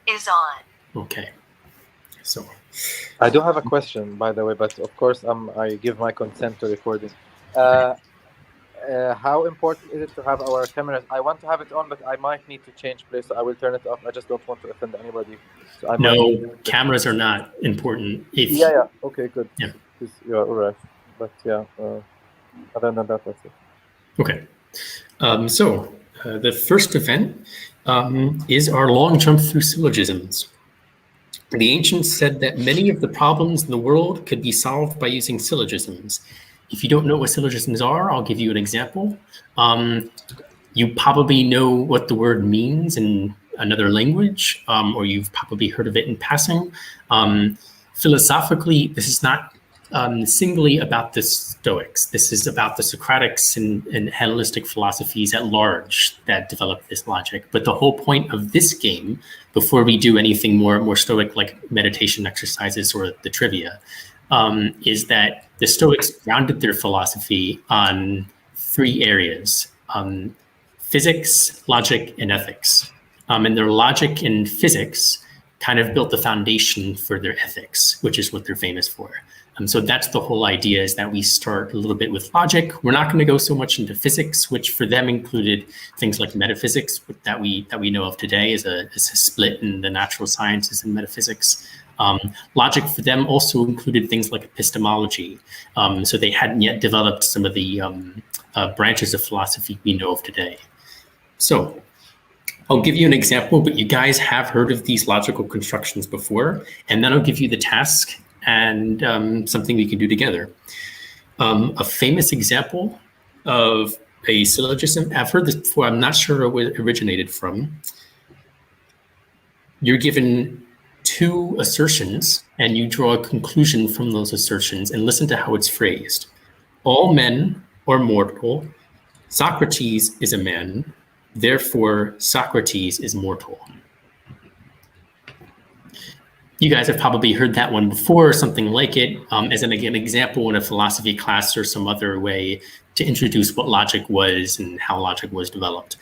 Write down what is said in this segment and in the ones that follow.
is on. Okay. So I do have a question, by the way, but of course, I give my consent to recording. How important is it to have our cameras? I want to have it on, but I might need to change place, so I will turn it off. I just don't want to offend anybody, so I might. no, cameras are not important. Yeah. Okay, good. Yeah. You're all right. But yeah, other than that, that's it. Okay. So the first event is our long jump through syllogisms. The ancients said that many of the problems in the world could be solved by using syllogisms. If you don't know what syllogisms are, I'll give you an example. You probably know what the word means in another language, or you've probably heard of it in passing. Philosophically, this is not singly about the Stoics. This is about the Socratics and Hellenistic philosophies at large that developed this logic. But the whole point of this game, before we do anything more Stoic like meditation exercises or the trivia, is that the Stoics grounded their philosophy on three areas: physics, logic, and ethics. And their logic and physics kind of built the foundation for their ethics, which is what they're famous for. So that's the whole idea, is that we start a little bit with logic. We're not going to go so much into physics, which for them included things like metaphysics that we know of today as a split in the natural sciences and metaphysics. Logic for them also included things like epistemology. So they hadn't yet developed some of the branches of philosophy we know of today. So I'll give you an example, but you guys have heard of these logical constructions before, and then I'll give you the task and something we can do together. A famous example of a syllogism, I've heard this before, I'm not sure where it originated from. You're given two assertions and you draw a conclusion from those assertions, and listen to how it's phrased. All men are mortal. Socrates is a man. Therefore, Socrates is mortal. You guys have probably heard that one before, or something like it, as an example in a philosophy class or some other way to introduce what logic was and how logic was developed.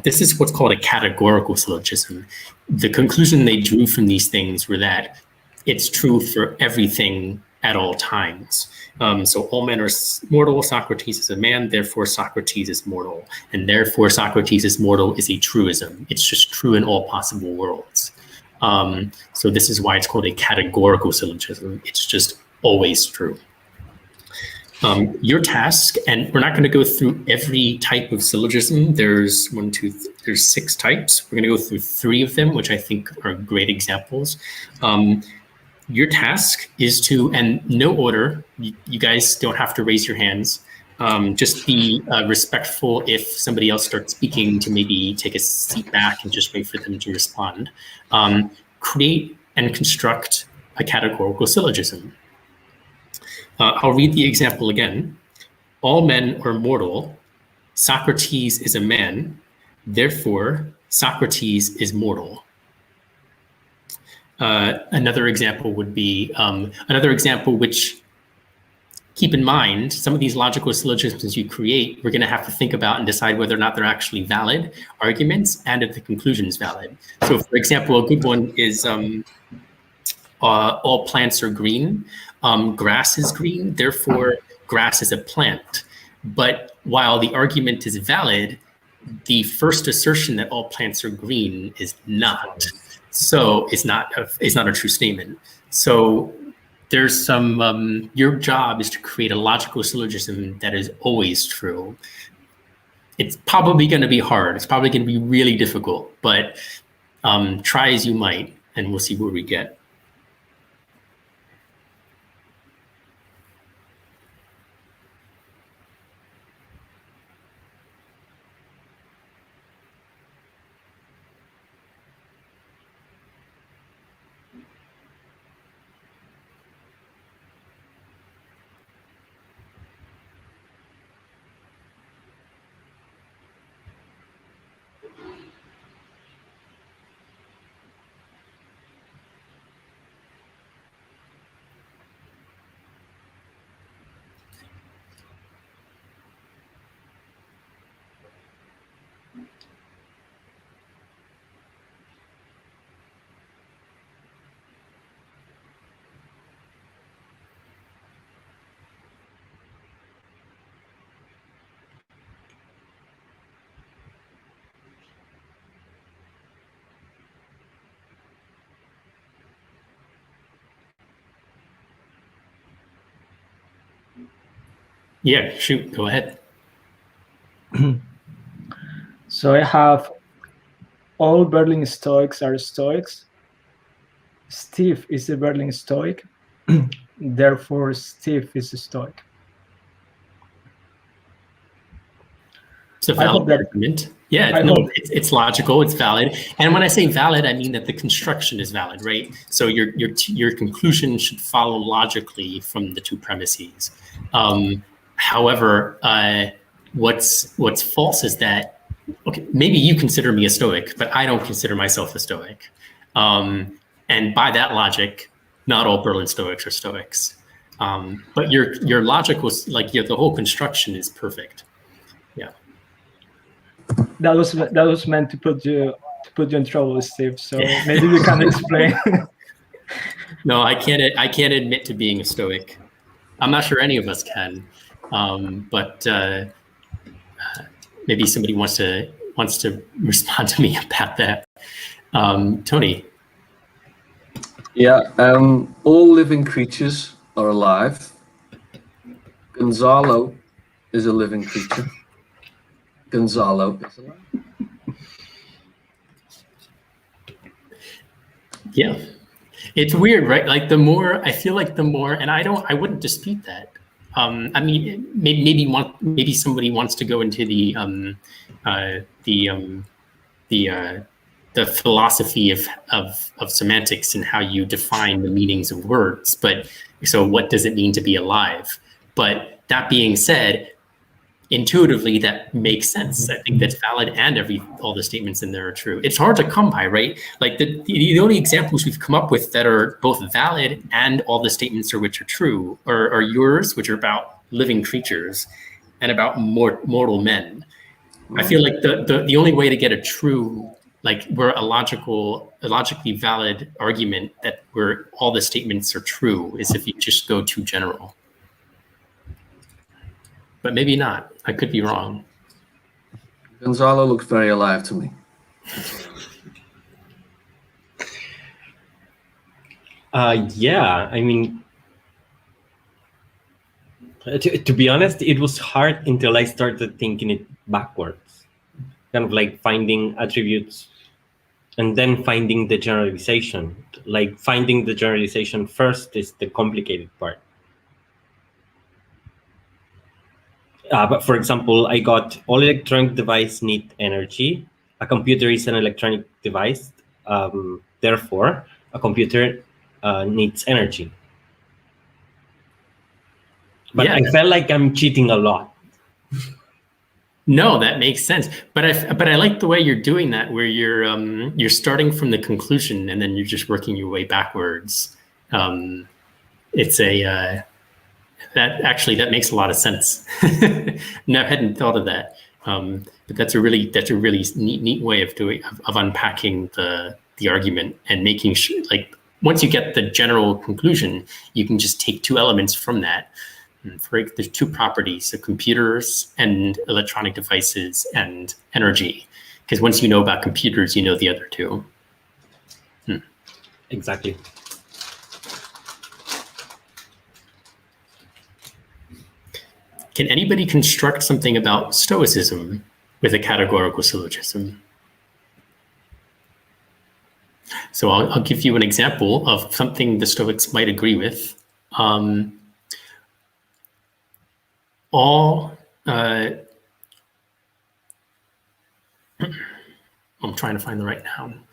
This is what's called a categorical syllogism. The conclusion they drew from these things were that it's true for everything at all times. So all men are mortal, Socrates is a man, therefore Socrates is mortal. And therefore Socrates is mortal is a truism. It's just true in all possible worlds. So this is why it's called a categorical syllogism. It's just always true. Your task, and we're not going to go through every type of syllogism. There's there's 6 types. We're going to go through 3 of them, which I think are great examples. Your task is to, and no order, you guys don't have to raise your hands. Just be respectful if somebody else starts speaking, to maybe take a seat back and just wait for them to respond. Create and construct a categorical syllogism. I'll read the example again. All men are mortal. Socrates is a man. Therefore, Socrates is mortal. Another example would be, which, keep in mind, some of these logical syllogisms you create, we're going to have to think about and decide whether or not they're actually valid arguments and if the conclusion is valid. So, for example, a good one is all plants are green. Grass is green, therefore grass is a plant. But while the argument is valid, the first assertion that all plants are green is not. So it's not a true statement. So there's some, your job is to create a logical syllogism that is always true. It's probably going to be hard. It's probably going to be really difficult, but try as you might, and we'll see where we get. Yeah, shoot, go ahead. So I have all Berlin Stoics are Stoics. Steve is a Berlin Stoic. Therefore, Steve is a Stoic. It's a valid argument. Yeah, it's logical, it's valid. And when I say valid, I mean that the construction is valid, right? So your conclusion should follow logically from the two premises. However, what's false is that, okay, maybe you consider me a Stoic, but I don't consider myself a Stoic. And by that logic, not all Berlin Stoics are Stoics. But your logic was like, the whole construction is perfect. Yeah. That was meant to put you in trouble, Steve. So maybe you can explain. No, I can't admit to being a Stoic. I'm not sure any of us can, but maybe somebody wants to respond to me about that. Tony. Yeah, all living creatures are alive. Gonzalo is a living creature. Gonzalo is alive. Yeah, it's weird, right? Like the more, and I wouldn't dispute that. I mean, maybe somebody wants to go into the philosophy of semantics and how you define the meanings of words. But so what does it mean to be alive? But that being said, intuitively that makes sense. I think that's valid, and all the statements in there are true. It's hard to come by, right? Like the only examples we've come up with that are both valid and all the statements which are true are yours, which are about living creatures and about mortal men. I feel like the only way to get a true, like where a logically valid argument that where all the statements are true is if you just go too general. But maybe not. I could be wrong. Gonzalo looks very alive to me. Yeah, I mean, to be honest, it was hard until I started thinking it backwards. Kind of like finding attributes and then finding the generalization. Like finding the generalization first is the complicated part. But for example, I got all electronic devices need energy. A computer is an electronic device. Therefore, a computer needs energy. But yeah. I felt like I'm cheating a lot. No, that makes sense. But I like the way you're doing that, where you're starting from the conclusion and then you're just working your way backwards. It's that makes a lot of sense. No, I hadn't thought of that. But that's a really neat way of unpacking the argument and making sure, like, once you get the general conclusion, you can just take two elements from that. There's two properties: so computers and electronic devices and energy. Because once you know about computers, you know the other two. Exactly. Can anybody construct something about Stoicism with a categorical syllogism? So I'll give you an example of something the Stoics might agree with. I'm trying to find the right noun.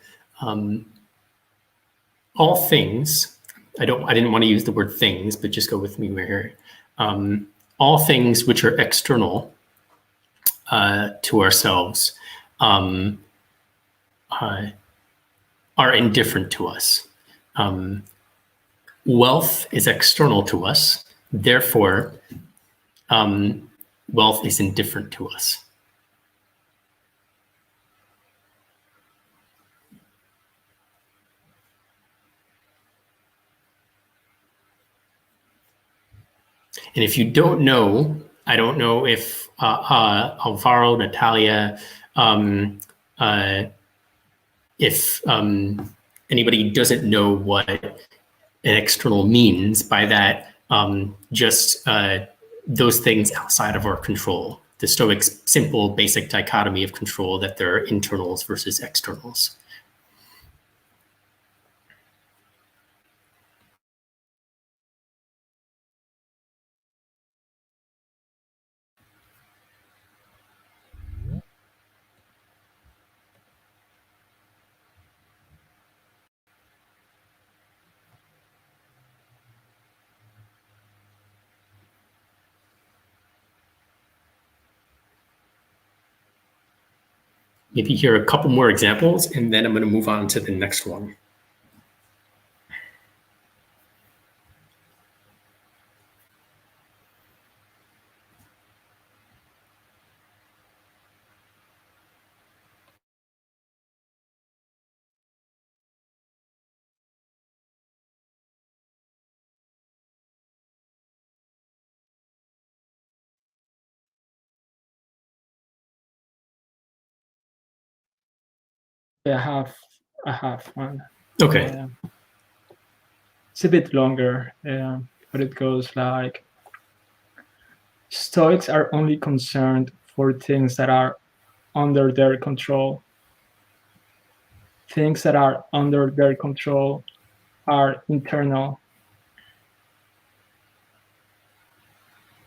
All things, I didn't want to use the word things, but just go with me here. All things which are external to ourselves are indifferent to us. Wealth is external to us, therefore, wealth is indifferent to us. And if you don't know, I don't know if Alvaro, Natalia, if anybody doesn't know what an external means, by that, just those things outside of our control. The Stoics' simple, basic dichotomy of control, that there are internals versus externals. Maybe here a couple more examples, and then I'm going to move on to the next one. Yeah, I have one. Okay. It's a bit longer, but it goes like, Stoics are only concerned for things that are under their control. Things that are under their control are internal.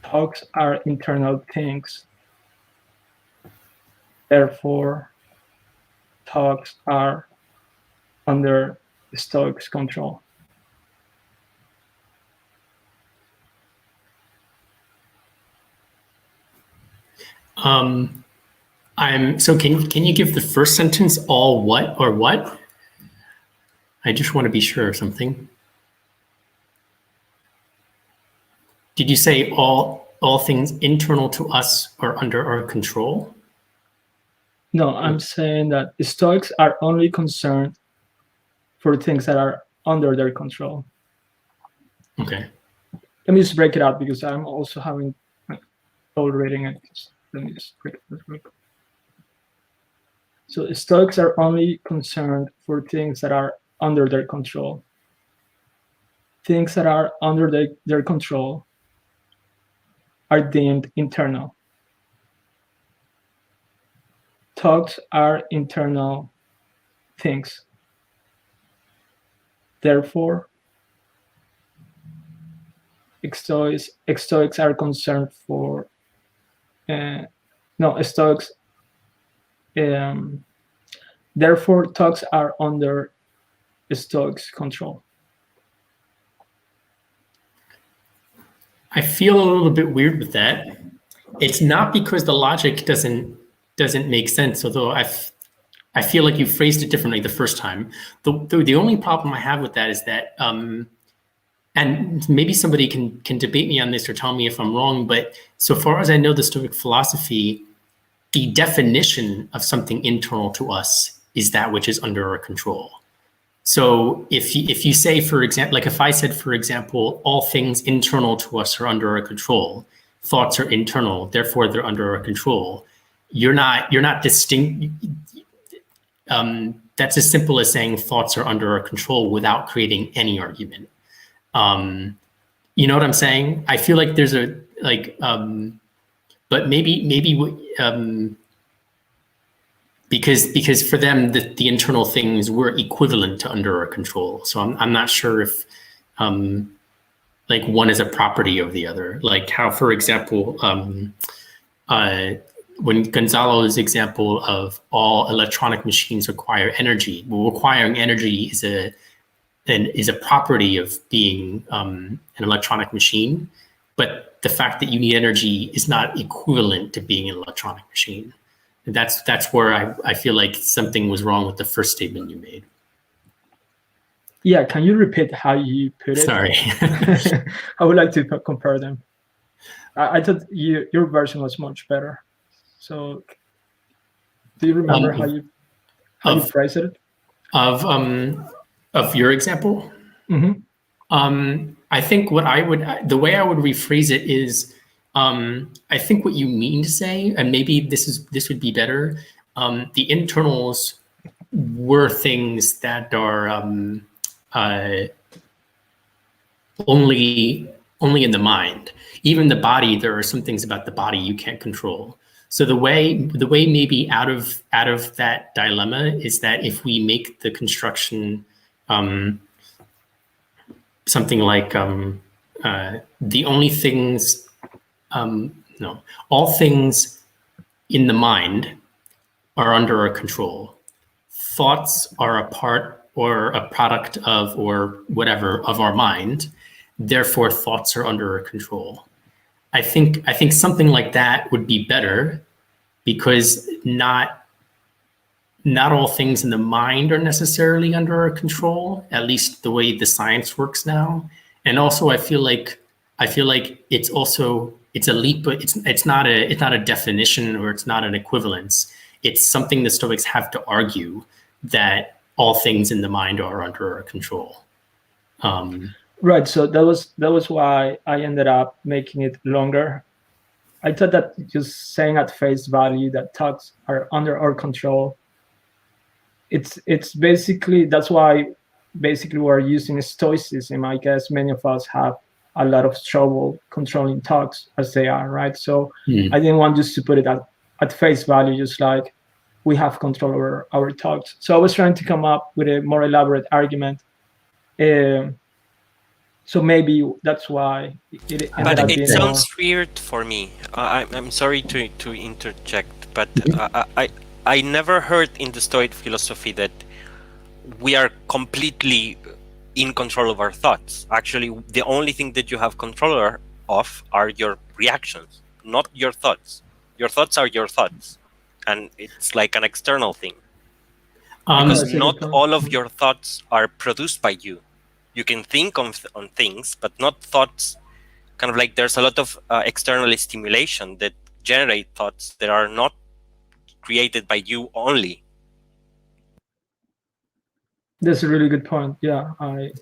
Thoughts are internal things. Therefore, thoughts are under the Stoics' control. So can you give the first sentence all what or what? I just want to be sure of something. Did you say all things internal to us are under our control? No, I'm saying that the Stoics are only concerned for things that are under their control. Okay. Let me just break it out because I'm also having trouble reading it. Let me just break it real quick. So the Stoics are only concerned for things that are under their control. Things that are under their control are deemed internal. Thoughts are internal things. Therefore, Stoics are concerned for Stoics. Therefore, thoughts are under Stoics' control. I feel a little bit weird with that. It's not because the logic doesn't make sense, although I feel like you phrased it differently the first time. The only problem I have with that is that, and maybe somebody can debate me on this or tell me if I'm wrong, but so far as I know the Stoic philosophy, the definition of something internal to us is that which is under our control. So if you say, for example, like if I said, for example, all things internal to us are under our control, thoughts are internal, therefore they're under our control. You're not distinct. That's as simple as saying thoughts are under our control without creating any argument. You know what I'm saying? I feel like there's a but maybe because for them the internal things were equivalent to under our control. So I'm not sure if like one is a property of the other. Like how, for example, when Gonzalo's example of all electronic machines require energy, well, requiring energy is a property of being an electronic machine, but the fact that you need energy is not equivalent to being an electronic machine. And that's where I feel like something was wrong with the first statement you made. Yeah, can you repeat how you put it? Sorry. I would like to compare them. I thought your version was much better. So, do you remember how you phrased it? Of your example? Mm-hmm. I think the way I would rephrase it is, I think what you mean to say, and maybe this would be better. The internals were things that are only only in the mind. Even the body, there are some things about the body you can't control. So the way maybe out of that dilemma is that if we make the construction something like the only things, no, all things in the mind are under our control. Thoughts are a part or a product of or whatever of our mind. Therefore, thoughts are under our control. I think something like that would be better, because not all things in the mind are necessarily under our control, at least the way the science works now. And also I feel like it's a leap, but it's not a definition, or it's not an equivalence. It's something the Stoics have to argue, that all things in the mind are under our control. Right. So that was why I ended up making it longer. I thought that just saying at face value that thoughts are under our control, it's basically, that's why basically we're using Stoicism. I guess many of us have a lot of trouble controlling thoughts as they are, right? So I didn't want just to put it at face value, just like we have control over our thoughts. So I was trying to come up with a more elaborate argument. So maybe that's why it ended up being. It sounds weird for me. I'm sorry to interject, but I never heard in the Stoic philosophy that we are completely in control of our thoughts. Actually, the only thing that you have control of are your reactions, not your thoughts. Your thoughts are your thoughts, and it's like an external thing. Because not all of your thoughts are produced by you. You can think on things, but not thoughts. Kind of like there's a lot of external stimulation that generate thoughts that are not created by you only. That's a really good point. Yeah, I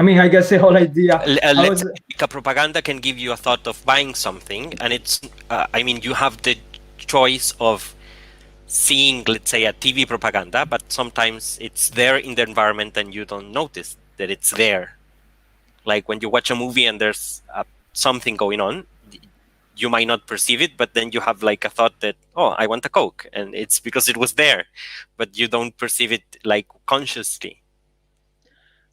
mean, I guess the whole idea. Let's say a propaganda can give you a thought of buying something, and it's. I mean, you have the choice of seeing, let's say, a TV propaganda, but sometimes it's there in the environment and you don't notice that it's there. Like when you watch a movie and there's something going on, you might not perceive it, but then you have like a thought that, oh, I want a Coke, and it's because it was there, but you don't perceive it like consciously.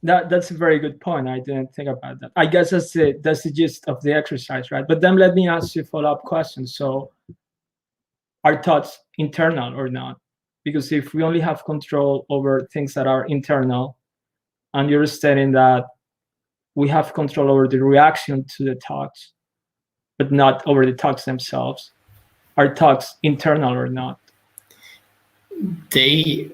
That's a very good point. I didn't think about that. I guess that's the gist of the exercise, right? But then let me ask you a follow-up question. So are thoughts internal or not? Because if we only have control over things that are internal, and you're stating that we have control over the reaction to the thoughts, but not over the thoughts themselves, are thoughts internal or not? I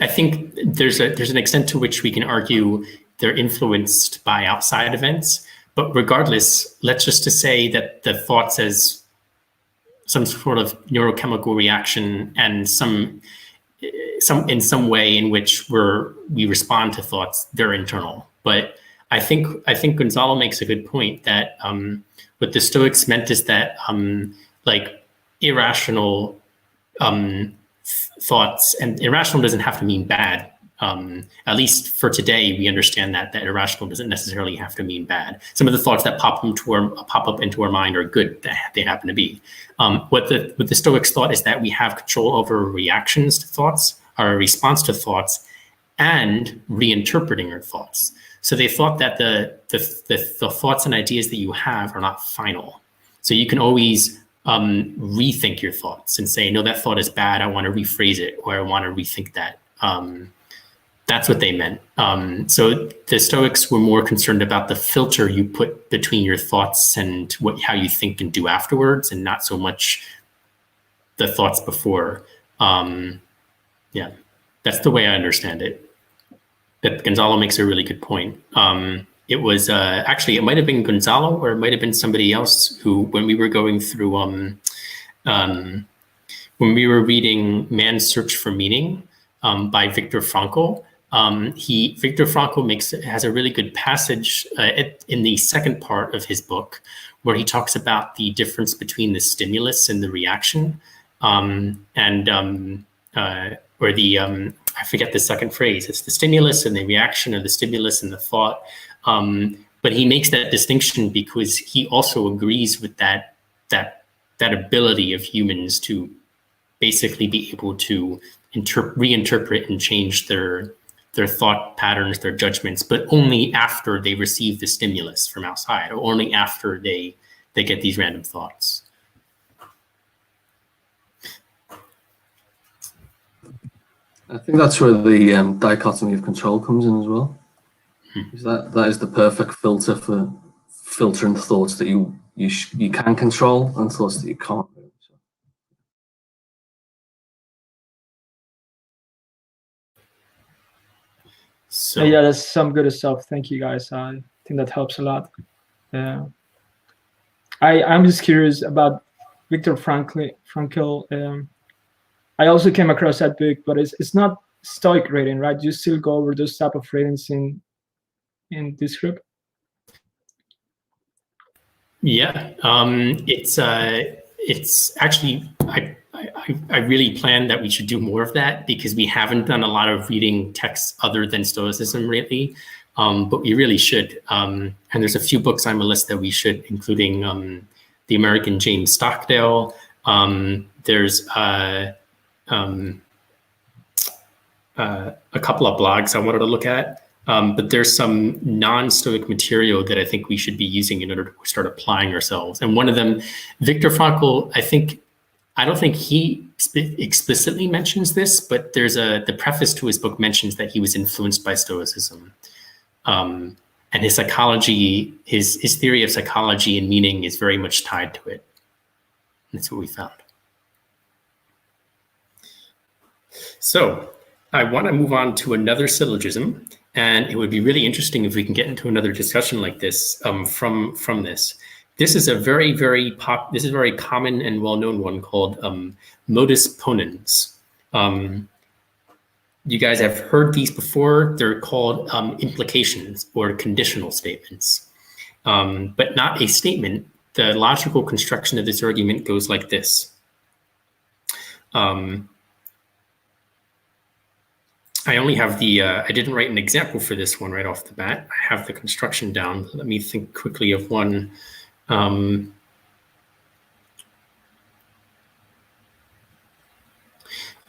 think there's an extent to which we can argue they're influenced by outside events, but regardless, let's just to say that the thoughts as some sort of neurochemical reaction and some in some way in which we respond to thoughts, they're internal. But I think Gonzalo makes a good point that what the Stoics meant is that like irrational thoughts, and irrational doesn't have to mean bad. At least for today, we understand that irrational doesn't necessarily have to mean bad. Some of the thoughts that pop up into our mind are good. They happen to be. What the Stoics thought is that we have control over reactions to thoughts, our response to thoughts, and reinterpreting our thoughts. So they thought that the thoughts and ideas that you have are not final. So you can always rethink your thoughts and say, no, that thought is bad. I want to rephrase it, or I want to rethink that. That's what they meant. So the Stoics were more concerned about the filter you put between your thoughts and how you think and do afterwards, and not so much the thoughts before. Yeah, that's the way I understand it. But Gonzalo makes a really good point. It was actually, it might have been Gonzalo, or it might have been somebody else who, when we were going through, when we were reading Man's Search for Meaning by Viktor Frankl, Viktor Frankl has a really good passage in the second part of his book, where he talks about the difference between the stimulus and the reaction, or the I forget the second phrase. It's the stimulus and the reaction, or the stimulus and the thought. But he makes that distinction because he also agrees with that ability of humans to basically be able to reinterpret and change their thought patterns, their judgments, but only after they receive the stimulus from outside, or only after they get these random thoughts. I think that's where the dichotomy of control comes in as well. Is that is the perfect filter for filtering thoughts that you can control and thoughts that you can't. So Yeah, that's some good stuff. Thank you, guys. I think that helps a lot. I'm just curious about Viktor Frankl. I also came across that book, but it's not Stoic rating, right? You still go over those type of ratings in this group? Yeah, it's actually I really plan that we should do more of that, because we haven't done a lot of reading texts other than Stoicism lately, but we really should. And there's a few books on my list that we should, including the American James Stockdale. There's a couple of blogs I wanted to look at. But there's some non-Stoic material that I think we should be using in order to start applying ourselves. And one of them, Viktor Frankl, I don't think he explicitly mentions this, but there's the preface to his book mentions that he was influenced by Stoicism. And his psychology, his theory of psychology and meaning is very much tied to it. That's what we found. So I want to move on to another syllogism, and it would be really interesting if we can get into another discussion like this from this. This is a very common and well-known one called modus ponens. You guys have heard these before. They're called implications or conditional statements, but not a statement. The logical construction of this argument goes like this. I only have I didn't write an example for this one right off the bat. I have the construction down. Let me think quickly of one.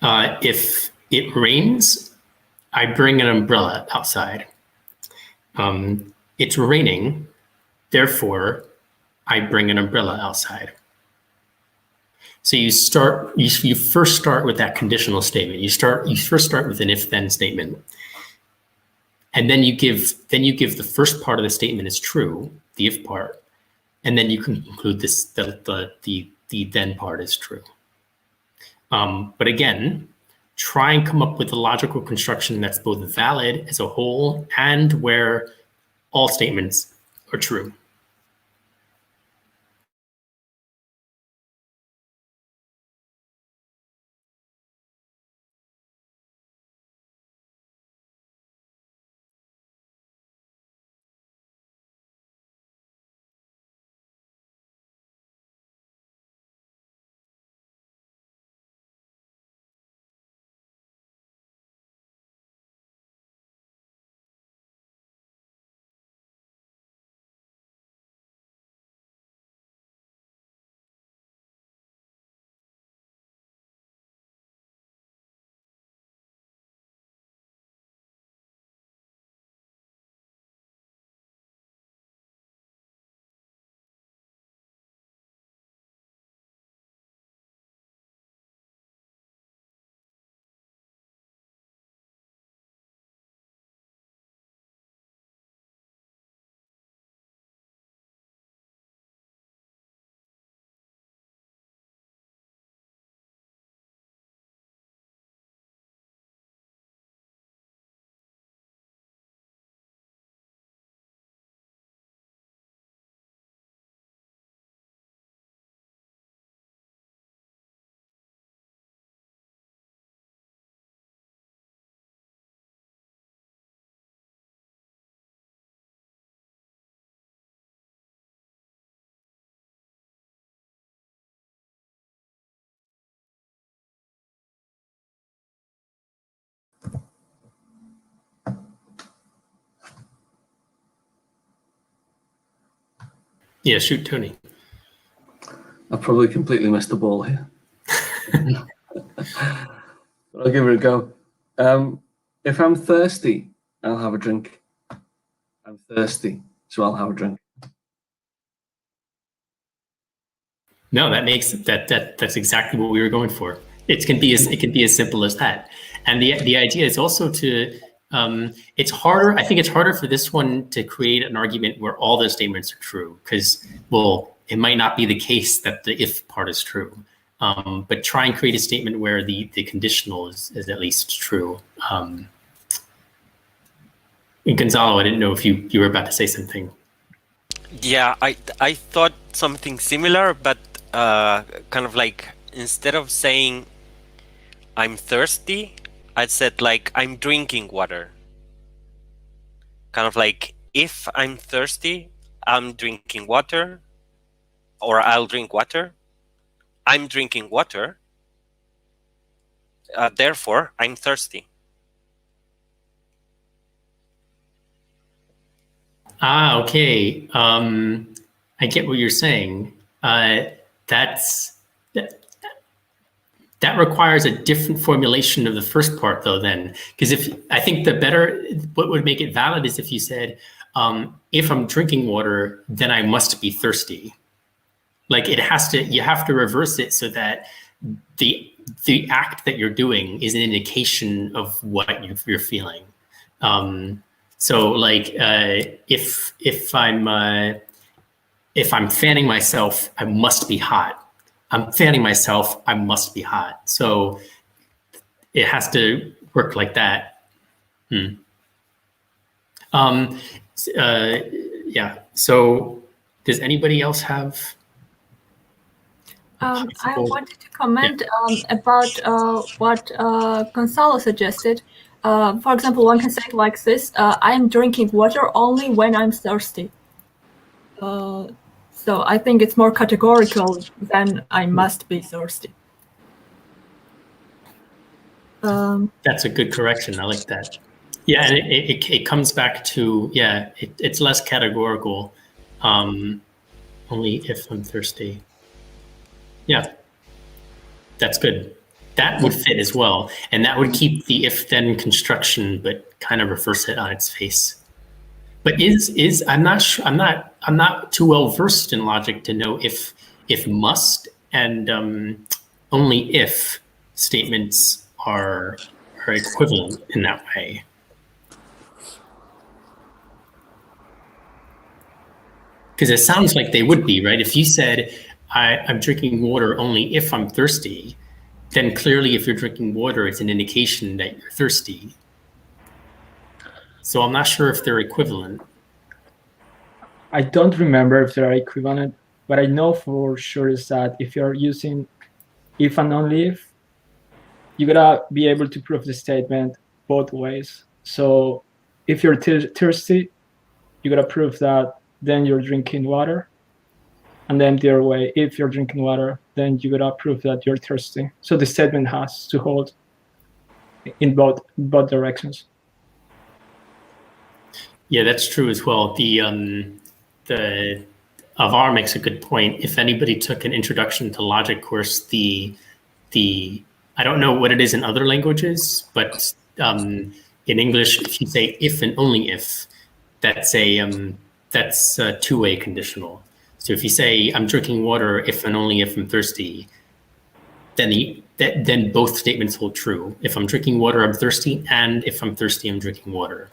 If it rains, I bring an umbrella outside. It's raining, therefore, I bring an umbrella outside. So you first start with that conditional statement. You first start with an if-then statement, and then you give the first part of the statement is true, the if part, and then you can conclude the then part is true. But again, try and come up with a logical construction that's both valid as a whole and where all statements are true. Yeah, shoot, Tony. I probably completely missed the ball here. But I'll give it a go. If I'm thirsty, I'll have a drink. I'm thirsty, so I'll have a drink. No, that's exactly what we were going for. It can be as simple as that. And the idea is also to it's harder. I think it's harder for this one to create an argument where all the statements are true, because, well, it might not be the case that the if part is true. But try and create a statement where the conditional is at least true. Gonzalo, I didn't know if you were about to say something. Yeah, I thought something similar, but kind of like, instead of saying I'm thirsty, I said like I'm drinking water. Kind of like, if I'm thirsty, I'm drinking water, or I'll drink water. I'm drinking water, therefore I'm thirsty. Okay. I get what you're saying. That requires a different formulation of the first part, though, then. Because I think what would make it valid is if you said, if I'm drinking water, then I must be thirsty. Like, you have to reverse it so that the act that you're doing is an indication of what you're feeling. So, like, if I'm fanning myself, I must be hot. I'm fanning myself, I must be hot. So it has to work like that. Yeah. So does anybody else have? I wanted to comment about what Gonzalo suggested. For example, one can say it like this: I'm drinking water only when I'm thirsty. So I think it's more categorical than I must be thirsty. That's a good correction. I like that. Yeah, and it comes back to, it's less categorical. Only if I'm thirsty. Yeah, that's good. That would fit as well, and that would keep the if-then construction, but kind of reverse it on its face. But I'm not sure. I'm not too well versed in logic to know if must and only if statements are equivalent in that way. Because it sounds like they would be, right? If you said, I'm drinking water only if I'm thirsty, then clearly if you're drinking water, it's an indication that you're thirsty. So I'm not sure if they're equivalent. I don't remember if they're equivalent, but I know for sure is that if you're using if and only if, you gotta be able to prove the statement both ways. So if you're thirsty, you gotta prove that then you're drinking water. And then the other way, if you're drinking water, then you gotta prove that you're thirsty. So the statement has to hold in both directions. Yeah, that's true as well. The Avar makes a good point. If anybody took an introduction to logic course, the I don't know what it is in other languages, but in English, if you say if and only if, that's a two-way conditional. So if you say I'm drinking water if and only if I'm thirsty, then both statements hold true. If I'm drinking water, I'm thirsty, and if I'm thirsty, I'm drinking water.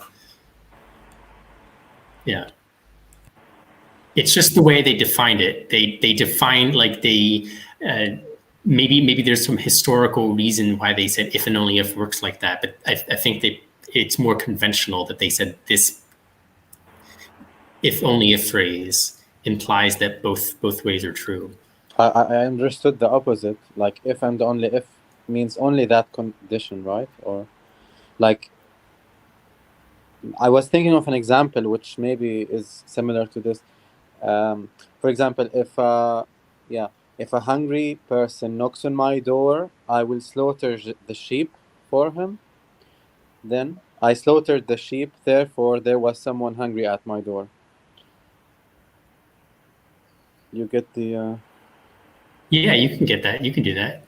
Yeah. It's just the way they defined it. They defined, like, maybe there's some historical reason why they said if and only if works like that, but I think it's more conventional that they said this if only if phrase implies that both ways are true. I understood the opposite. Like, if and only if means only that condition, right? Or like, I was thinking of an example which maybe is similar to this. For example, if a hungry person knocks on my door, I will slaughter the sheep for him. Then I slaughtered the sheep, therefore there was someone hungry at my door. You get the. Yeah, you can get that. You can do that.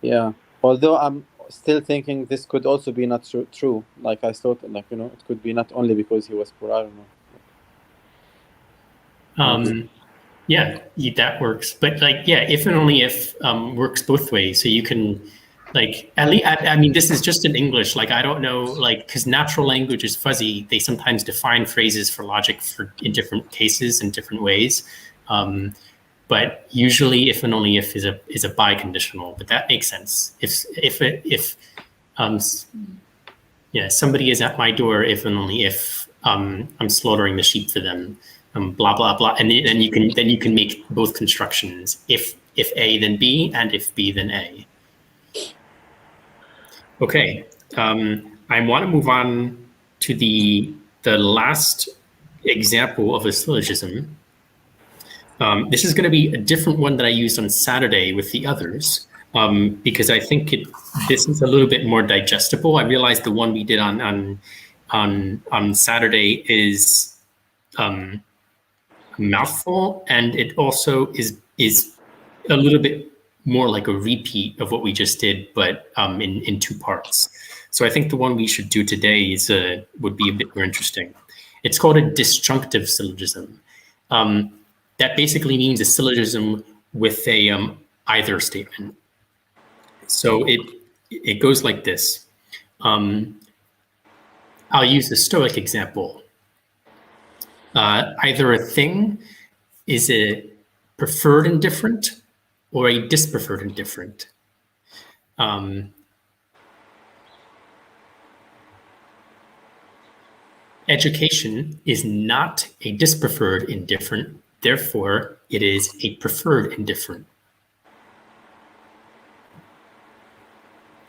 Yeah. Although I'm still thinking this could also be not true. Like I thought, like it could be not only because he was poor. I don't know. Yeah, that works. But like, yeah, if and only if works both ways. So you can, like, at least, I mean, this is just in English. Like, I don't know, like, because natural language is fuzzy. They sometimes define phrases for logic in different cases in different ways. But usually, if and only if is a biconditional. But that makes sense. If somebody is at my door, if and only if I'm slaughtering the sheep for them. Blah blah blah, and then you can make both constructions. If A, then B, and if B, then A. Okay, I want to move on to the last example of a syllogism. This is going to be a different one that I used on Saturday with the others, because I think this is a little bit more digestible. I realized the one we did on Saturday is a mouthful, and it also is a little bit more like a repeat of what we just did, but in two parts. So I think the one we should do today would be a bit more interesting. It's called a disjunctive syllogism. That basically means a syllogism with a either statement. So it goes like this. I'll use the Stoic example. Either a thing is a preferred indifferent or a dispreferred indifferent. Education is not a dispreferred indifferent, therefore it is a preferred indifferent.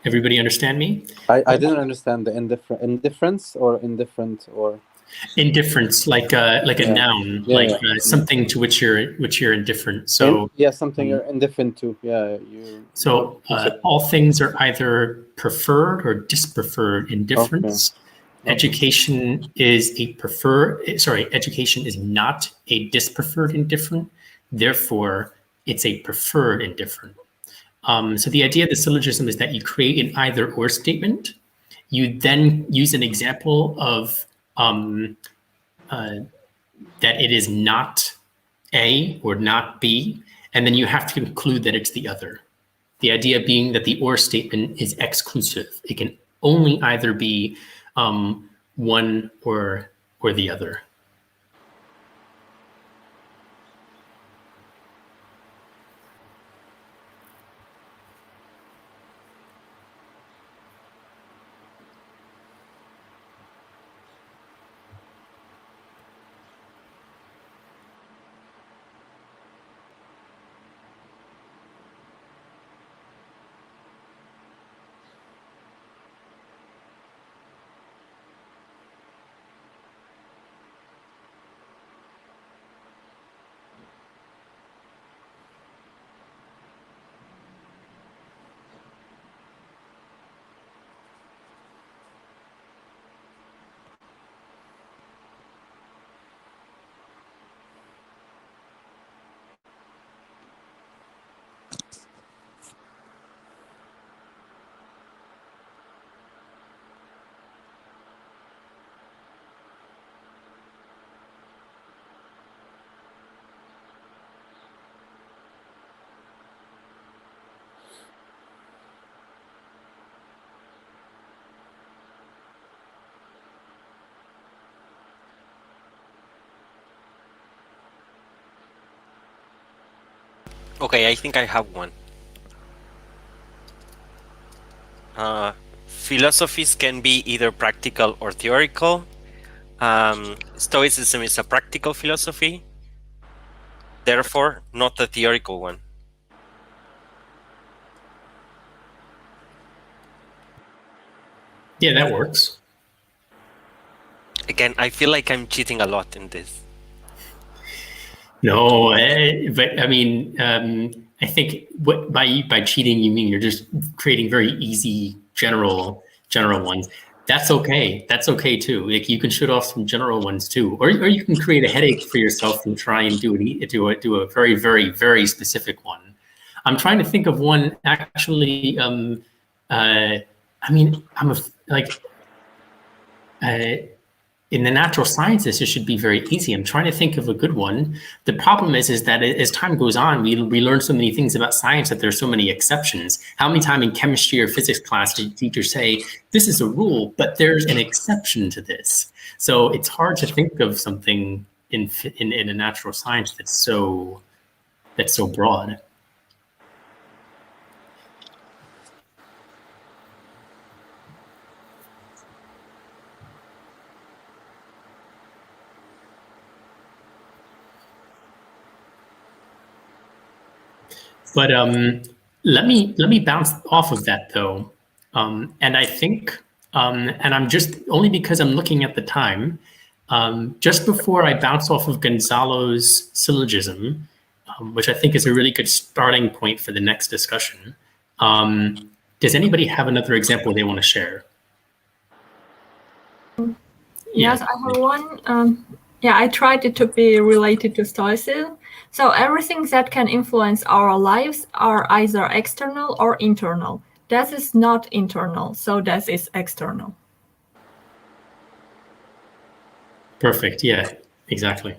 Everybody understand me? I didn't understand the indifference or indifferent or indifference, like a noun, something to which you're indifferent. So something you're indifferent to. Yeah, you. So all things are either preferred or dispreferred indifference. Okay. Education is education is not a dispreferred indifferent. Therefore, it's a preferred indifferent. So the idea of the syllogism is that you create an either or statement. You then use an example of that it is not A or not B, and then you have to conclude that it's the other. The idea being that the or statement is exclusive. It can only either be one or the other. Okay, I think I have one. Philosophies can be either practical or theoretical. Stoicism is a practical philosophy, therefore not a theoretical one. Yeah, that works. Again, I feel like I'm cheating a lot in this. No, but I mean, I think by cheating you mean you're just creating very easy general ones. That's okay. That's okay too. Like you can shoot off some general ones too, or you can create a headache for yourself and try and do a very, very, very specific one. I'm trying to think of one actually. I mean, in the natural sciences, it should be very easy. I'm trying to think of a good one. The problem is that as time goes on, we learn so many things about science that there's so many exceptions. How many times in chemistry or physics class did teachers say, this is a rule, but there's an exception to this? So it's hard to think of something in a natural science that's so broad. But let me bounce off of that though, and I think, and I'm just only because I'm looking at the time, just before I bounce off of Gonzalo's syllogism, which I think is a really good starting point for the next discussion. Does anybody have another example they want to share? Yes, I have one. Yeah, I tried it to be related to Stoicism. So everything that can influence our lives are either external or internal. Death is not internal, so death is external. Perfect. Yeah, exactly.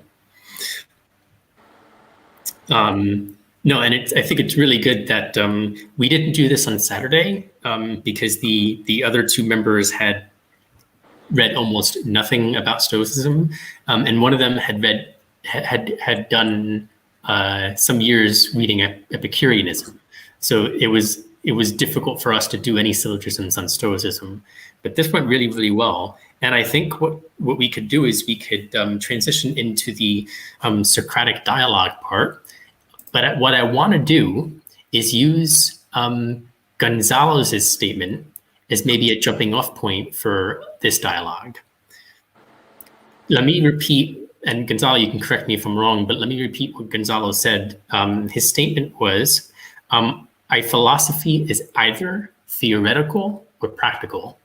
No, and I think it's really good that we didn't do this on Saturday because the other two members had read almost nothing about Stoicism, and one of them had done some years reading Epicureanism, so it was difficult for us to do any syllogisms on Stoicism. But this went really, really well, and I think what we could do is we could transition into the Socratic dialogue part. But what I want to do is use Gonzalo's statement as maybe a jumping off point for this dialogue. Let me repeat, and Gonzalo, you can correct me if I'm wrong, but let me repeat what Gonzalo said. His statement was, a philosophy is either theoretical or practical.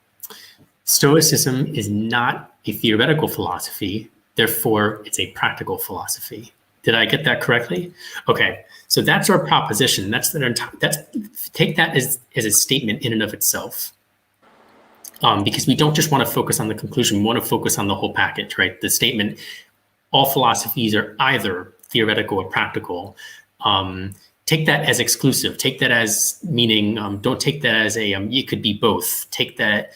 Stoicism is not a theoretical philosophy, therefore it's a practical philosophy. Did I get that correctly? Okay, so that's our proposition. Take that as a statement in and of itself. Because we don't just want to focus on the conclusion, we want to focus on the whole package, right? The statement, all philosophies are either theoretical or practical. Take that as exclusive. Take that as meaning, don't take that as it could be both. Take that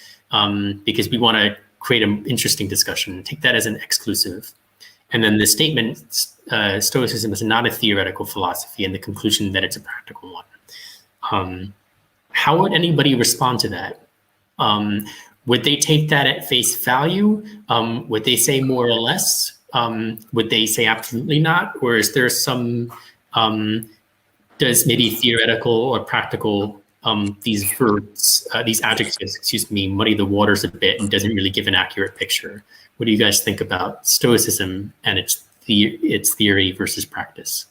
because we want to create an interesting discussion. Take that as an exclusive. And then the statement, Stoicism is not a theoretical philosophy, and the conclusion that it's a practical one. How would anybody respond to that? Would they take that at face value? Would they say more or less? Would they say absolutely not? Or is there some, does maybe theoretical or practical, these verbs, these adjectives, excuse me, muddy the waters a bit and doesn't really give an accurate picture? What do you guys think about Stoicism and its theory versus practice?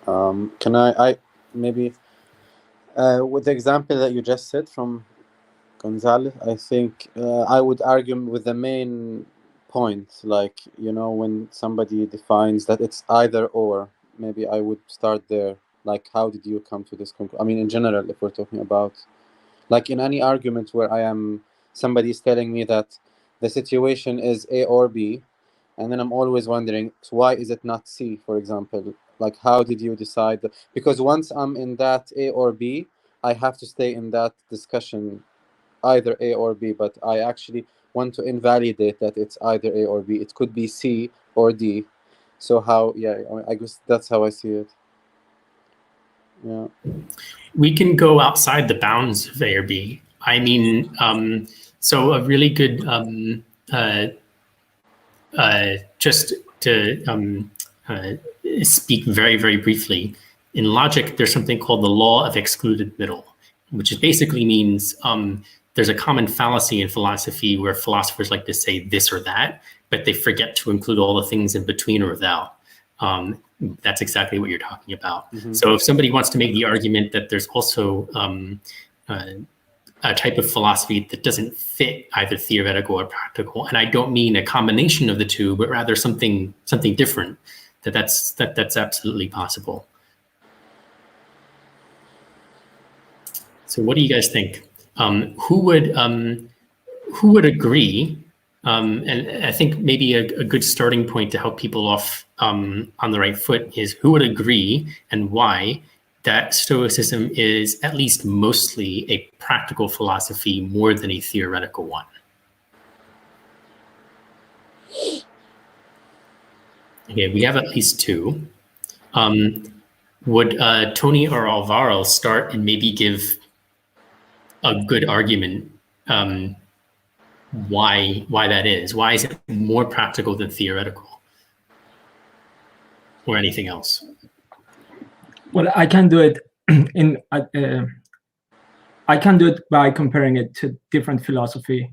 Can I maybe, with the example that you just said from Gonzalez, I think I would argue with the main point, like, when somebody defines that it's either or, maybe I would start there. Like, how did you come to this conclusion? I mean, in general, if we're talking about, like, in any argument where somebody's telling me that the situation is A or B, and then I'm always wondering, so why is it not C, for example? Like, how did you decide that? Because once I'm in that A or B, I have to stay in that discussion, either A or B, but I actually want to invalidate that it's either A or B. It could be C or D. So I guess that's how I see it. Yeah. We can go outside the bounds of A or B. I mean, so a really good, just to speak very, very briefly, in logic, there's something called the law of excluded middle, which basically means there's a common fallacy in philosophy where philosophers like to say this or that, but they forget to include all the things in between or without. That's exactly what you're talking about. Mm-hmm. So if somebody wants to make the argument that there's also a type of philosophy that doesn't fit either theoretical or practical. And I don't mean a combination of the two, but rather something different. That's absolutely possible. So what do you guys think? Who would agree? And I think maybe a good starting point to help people off on the right foot is who would agree and why that Stoicism is at least mostly a practical philosophy more than a theoretical one. Okay, we have at least two. Would Tony or Alvaro start and maybe give a good argument why that is? Why is it more practical than theoretical or anything else? Well, I can do it I can do it by comparing it to different philosophy,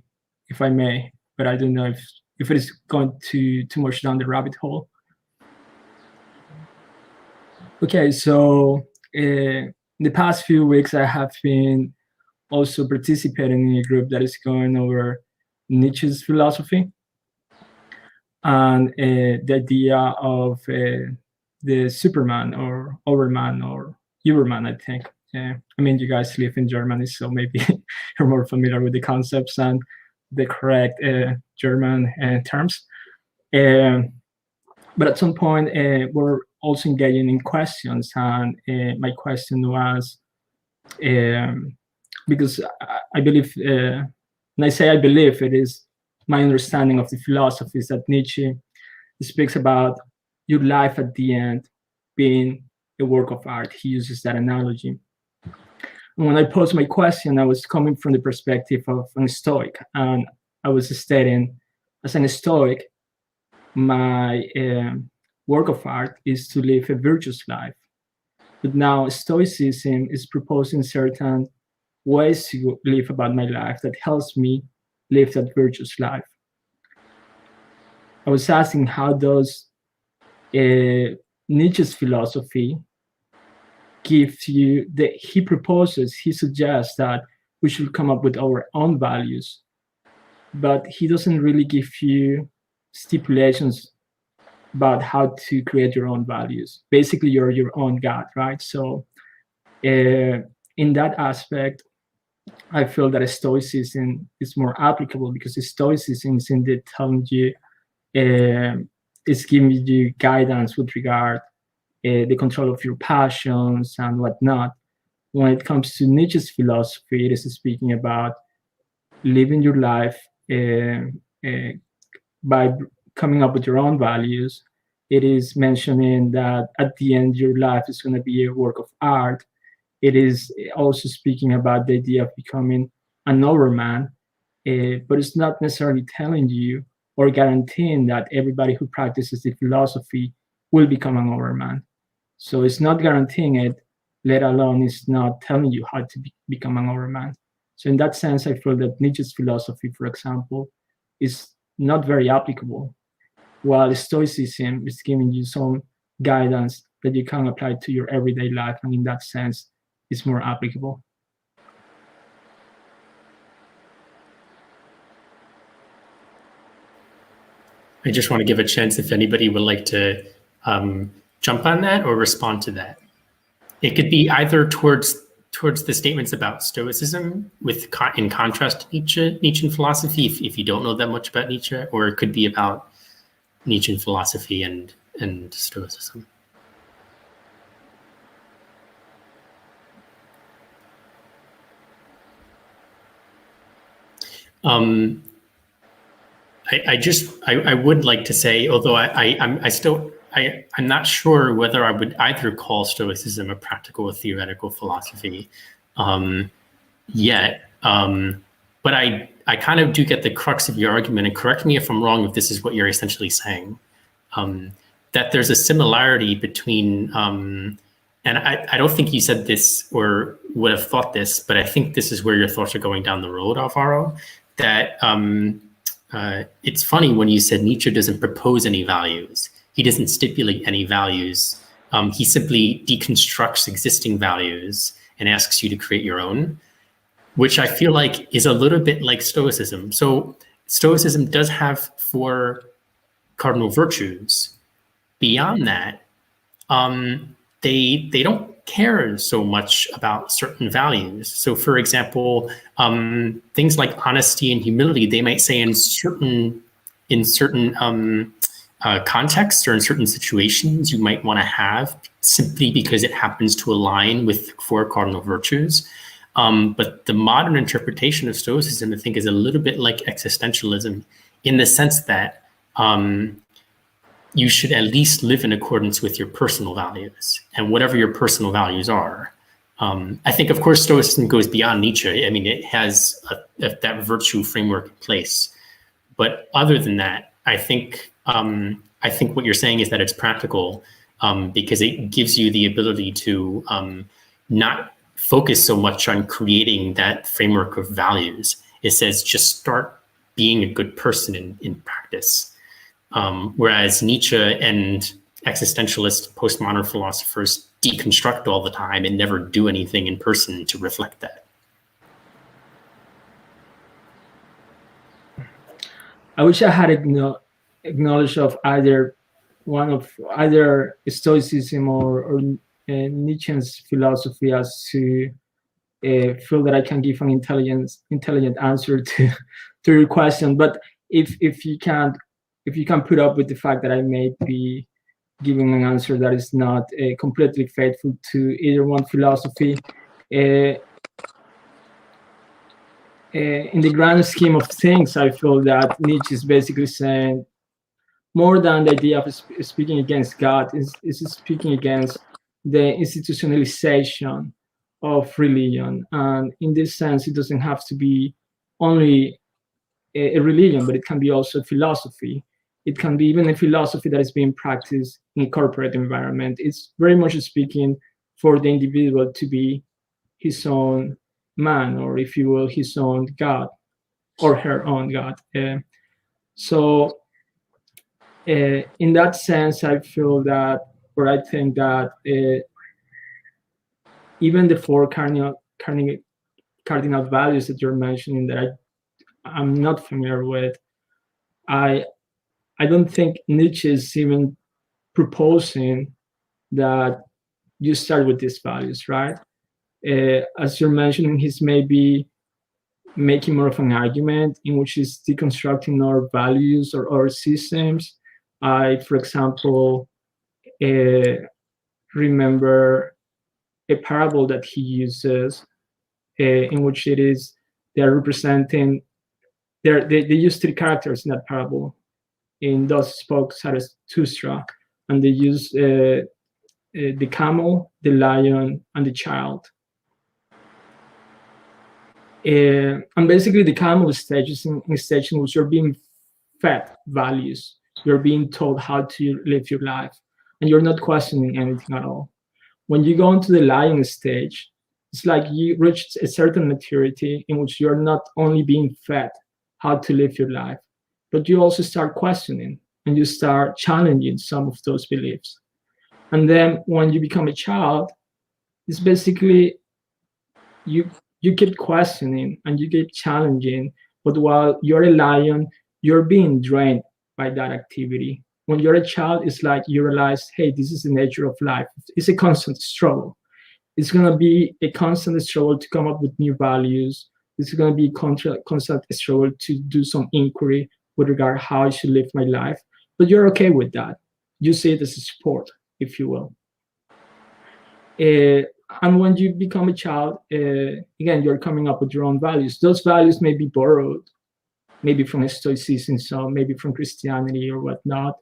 if I may, but I don't know if it is going too much down the rabbit hole. Okay, so in the past few weeks, I have been also participating in a group that is going over Nietzsche's philosophy and the idea of the Superman or Overman or Überman, I think. I mean, you guys live in Germany, so maybe you're more familiar with the concepts and the correct German terms. But at some point, we're also engaging in questions, and my question was, because I believe, and I say I believe, it is my understanding of the philosophies that Nietzsche speaks about your life at the end being a work of art. He uses that analogy. And when I posed my question, I was coming from the perspective of a Stoic, and I was stating, as a Stoic, my work of art is to live a virtuous life. But now Stoicism is proposing certain ways to live about my life that helps me live that virtuous life. I was asking, how does Nietzsche's philosophy gives you he suggests that we should come up with our own values, but he doesn't really give you stipulations about how to create your own values. Basically, you're your own God, right? So in that aspect, I feel that Stoicism is more applicable, because Stoicism is indeed telling you, it's giving you guidance with regard the control of your passions and whatnot. When it comes to Nietzsche's philosophy, it is speaking about living your life by coming up with your own values. It is mentioning that at the end, your life is going to be a work of art. It is also speaking about the idea of becoming an overman, but it's not necessarily telling you or guaranteeing that everybody who practices the philosophy will become an overman. So it's not guaranteeing it, let alone it's not telling you how to become an overman. So in that sense, I feel that Nietzsche's philosophy, for example, is not very applicable, while Stoicism is giving you some guidance that you can apply to your everyday life, and in that sense, it's more applicable. I just want to give a chance if anybody would like to jump on that or respond to that. It could be either towards the statements about Stoicism in contrast to Nietzschean philosophy, if you don't know that much about Nietzsche, or it could be about Nietzschean philosophy and Stoicism. I would like to say, although I'm not sure whether I would either call Stoicism a practical or theoretical philosophy yet, but I kind of do get the crux of your argument, and correct me if I'm wrong if this is what you're essentially saying, that there's a similarity between, and I don't think you said this or would have thought this, but I think this is where your thoughts are going down the road, Alvaro, that it's funny when you said Nietzsche doesn't propose any values. He doesn't stipulate any values. He simply deconstructs existing values and asks you to create your own. which I feel like is a little bit like Stoicism. So Stoicism does have 4 cardinal virtues. Beyond that, they don't care so much about certain values. So, for example, things like honesty and humility, they might say in certain contexts or in certain situations you might want to have simply because it happens to align with 4 cardinal virtues. But the modern interpretation of Stoicism, I think, is a little bit like existentialism in the sense that you should at least live in accordance with your personal values and whatever your personal values are. I think, of course, Stoicism goes beyond Nietzsche. I mean, it has that virtue framework in place. But other than that, I think what you're saying is that it's practical because it gives you the ability to not focus so much on creating that framework of values. It says just start being a good person in practice. Whereas Nietzsche and existentialist postmodern philosophers deconstruct all the time and never do anything in person to reflect that. I wish I had acknowledged of either Stoicism or Nietzsche's philosophy as to feel that I can give an intelligent answer to your question. But if you can put up with the fact that I may be giving an answer that is not completely faithful to either one philosophy, in the grand scheme of things, I feel that Nietzsche is basically saying more than the idea of speaking against God is speaking against the institutionalization of religion. And in this sense, it doesn't have to be only a religion, but it can be also a philosophy. It can be even a philosophy that is being practiced in a corporate environment. It's very much speaking for the individual to be his own man, or if you will, his own God or her own God. So in that sense, I feel that, or I think that even the 4 cardinal values that you're mentioning that I'm not familiar with, I don't think Nietzsche is even proposing that you start with these values, right? As you're mentioning, he's maybe making more of an argument in which he's deconstructing our values or our systems. I, for example, remember a parable that he uses in which it is they're representing, they use 3 characters in that parable. In Thus Spoke Zarathustra, and they use the camel, the lion, and the child. And basically, the camel stage is in a stage in which you're being fed values. You're being told how to live your life, and you're not questioning anything at all. When you go into the lion stage, it's like you reach a certain maturity in which you're not only being fed how to live your life, but you also start questioning and you start challenging some of those beliefs. And then when you become a child, it's basically you keep questioning and you keep challenging, but while you're a lion, you're being drained by that activity. When you're a child, it's like you realize, hey, this is the nature of life. It's a constant struggle. It's going to be a constant struggle to come up with new values. It's going to be a constant struggle to do some inquiry with regard how I should live my life. But you're okay with that. You see it as a sport, if you will. And when you become a child, again, you're coming up with your own values. Those values may be borrowed, maybe from Stoicism, so maybe from Christianity or whatnot.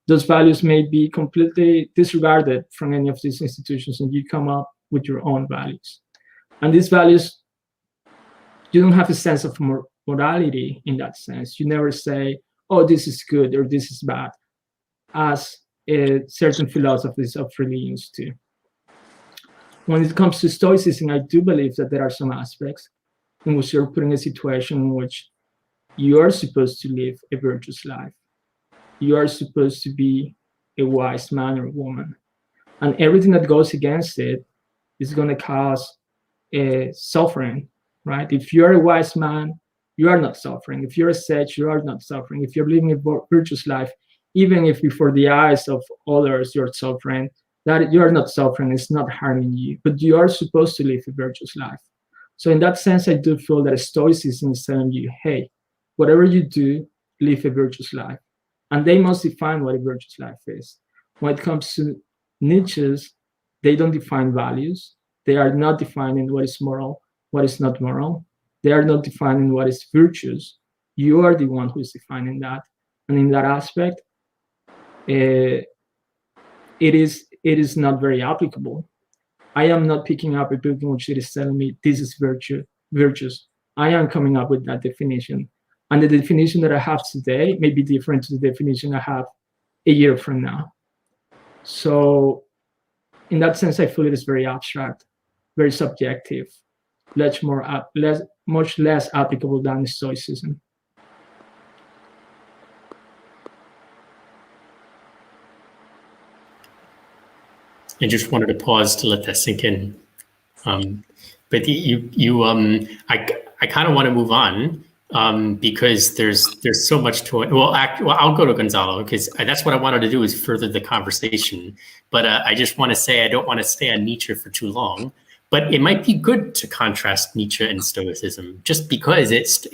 Those values may be completely disregarded from any of these institutions, and you come up with your own values. And these values, you don't have a sense of morality in that sense. You never say, oh, this is good or this is bad, as certain philosophies of religions do. When it comes to Stoicism, I do believe that there are some aspects in which you're put in a situation in which you are supposed to live a virtuous life. You are supposed to be a wise man or woman. And everything that goes against it is going to cause suffering right? If you're a wise man, you are not suffering. If you're a sage, you are not suffering. If you're living a virtuous life, even if before the eyes of others you're suffering, that you are not suffering, it's not harming you, but you are supposed to live a virtuous life. So in that sense, I do feel that Stoicism is telling you, hey, whatever you do, live a virtuous life. And they must define what a virtuous life is. When it comes to Nietzsche's, they don't define values. They are not defining what is moral, what is not moral. They are not defining what is virtuous. You are the one who is defining that. And in that aspect, it is not very applicable. I am not picking up a book in which it is telling me this is virtuous. I am coming up with that definition. And the definition that I have today may be different to the definition I have a year from now. So in that sense, I feel it is very abstract, very subjective, much less applicable than Stoicism. I just wanted to pause to let that sink in. But I kind of want to move on because there's so much to it. Well, I'll go to Gonzalo because that's what I wanted to do is further the conversation. But I just want to say I don't want to stay on Nietzsche for too long. But it might be good to contrast Nietzsche and Stoicism, just because it's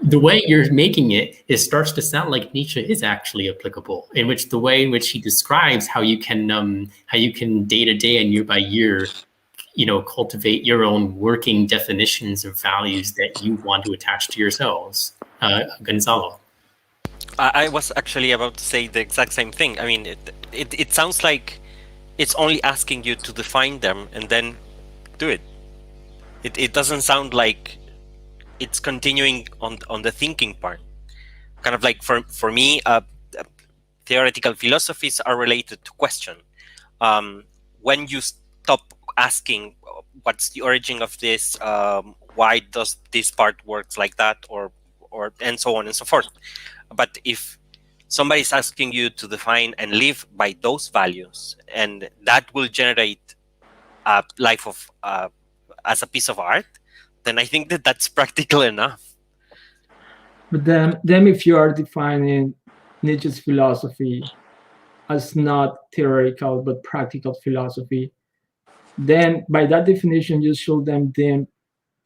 the way you're making it. It starts to sound like Nietzsche is actually applicable, in which the way in which he describes how you can day to day and year by year, cultivate your own working definitions of values that you want to attach to yourselves. Gonzalo. I was actually about to say the exact same thing. I mean, it sounds like it's only asking you to define them and then do it. It doesn't sound like it's continuing on the thinking part. Kind of like for me, theoretical philosophies are related to question. When you stop asking what's the origin of this, why does this part works like that, or and so on and so forth. But if somebody's asking you to define and live by those values, and that will generate a life of as a piece of art, then I think that's practical enough. But then if you are defining Nietzsche's philosophy as not theoretical but practical philosophy, then by that definition you should then deem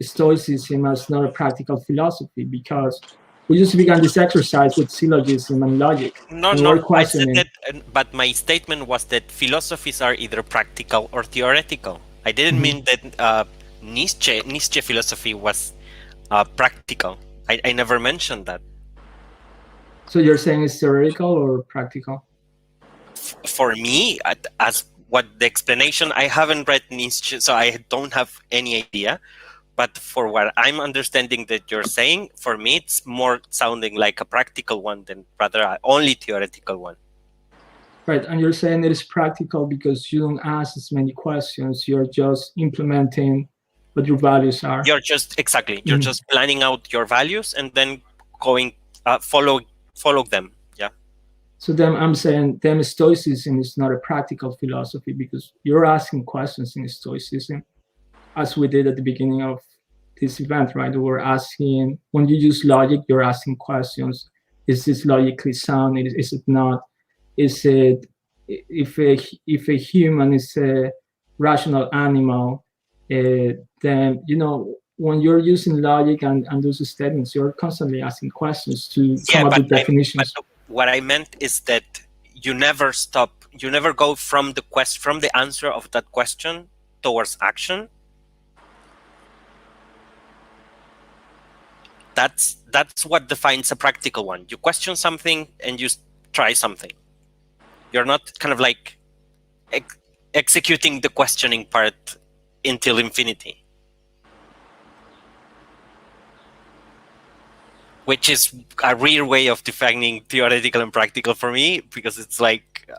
Stoicism as not a practical philosophy, because we just began this exercise with syllogism and logic. No, I said that, but my statement was that philosophies are either practical or theoretical. I didn't mean that Nietzsche philosophy was practical. I never mentioned that. So you're saying it's theoretical or practical? For me, as what the explanation, I haven't read Nietzsche, so I don't have any idea. But for what I'm understanding that you're saying, for me, it's more sounding like a practical one than rather an only theoretical one. Right, and you're saying it is practical because you don't ask as many questions. You're just implementing what your values are. You're just just planning out your values and then going follow them. Yeah. So then I'm saying then Stoicism is not a practical philosophy because you're asking questions in Stoicism, as we did at the beginning of this event, right? We're asking, when you use logic, you're asking questions. Is this logically sound? Is it not? Is it, if a human is a rational animal, then, when you're using logic and those statements, you're constantly asking questions to come up with definitions. But what I meant is that you never stop. You never go from the answer of that question towards action. That's what defines a practical one. You question something and you try something. You're not kind of like executing the questioning part until infinity, which is a real way of defining theoretical and practical for me, because it's like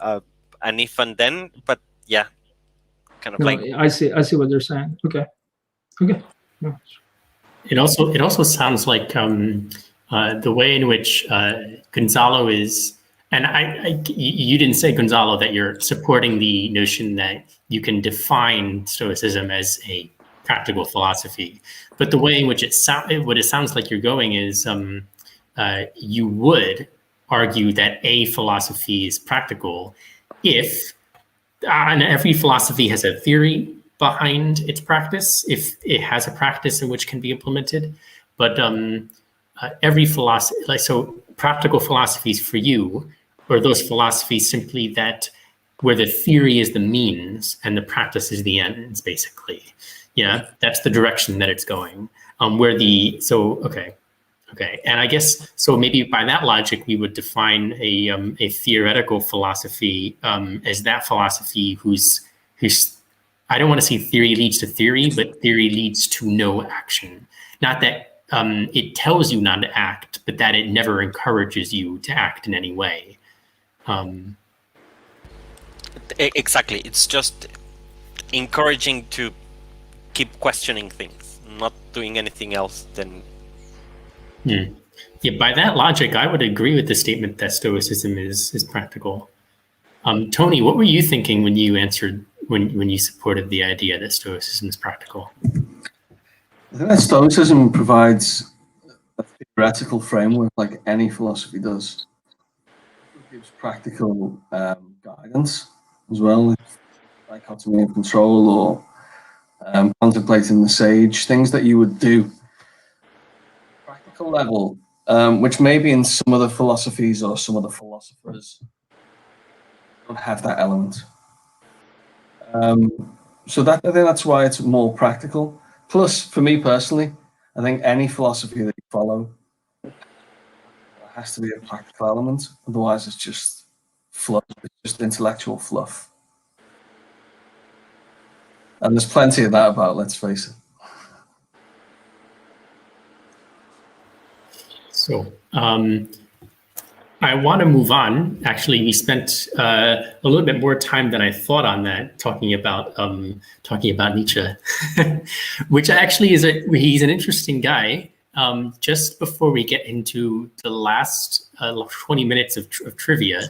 an if and then. But yeah, kind of like I see what you're saying. Okay. No. It also sounds like the way in which Gonzalo is, and you didn't say, Gonzalo, that you're supporting the notion that you can define Stoicism as a practical philosophy. But the way in which what it sounds like you're going is you would argue that a philosophy is practical if, and every philosophy has a theory behind its practice, if it has a practice in which can be implemented. But every philosophy, like, so practical philosophies for you, or those philosophies simply that where the theory is the means and the practice is the ends, basically. Yeah, that's the direction that it's going. Okay, and I guess so. Maybe by that logic, we would define a theoretical philosophy as that philosophy whose I don't want to say theory leads to theory, but theory leads to no action. Not that it tells you not to act, but that it never encourages you to act in any way. Exactly. It's just encouraging to keep questioning things, not doing anything else than. Yeah, by that logic, I would agree with the statement that Stoicism is practical. Tony, what were you thinking when you answered, when you supported the idea that Stoicism is practical? I think that Stoicism provides a theoretical framework like any philosophy does. It gives practical guidance as well, dichotomy of control or contemplating the sage, things that you would do practical level, which maybe in some other philosophies or some other philosophers don't have that element. So I think that's why it's more practical. Plus, for me personally, I think any philosophy that you follow has to be a practical element. Otherwise, it's just fluff. It's just intellectual fluff. And there's plenty of that about, let's face it. So I want to move on. Actually, we spent a little bit more time than I thought on that, talking about Nietzsche, which actually he's an interesting guy. Just before we get into the last 20 minutes of trivia,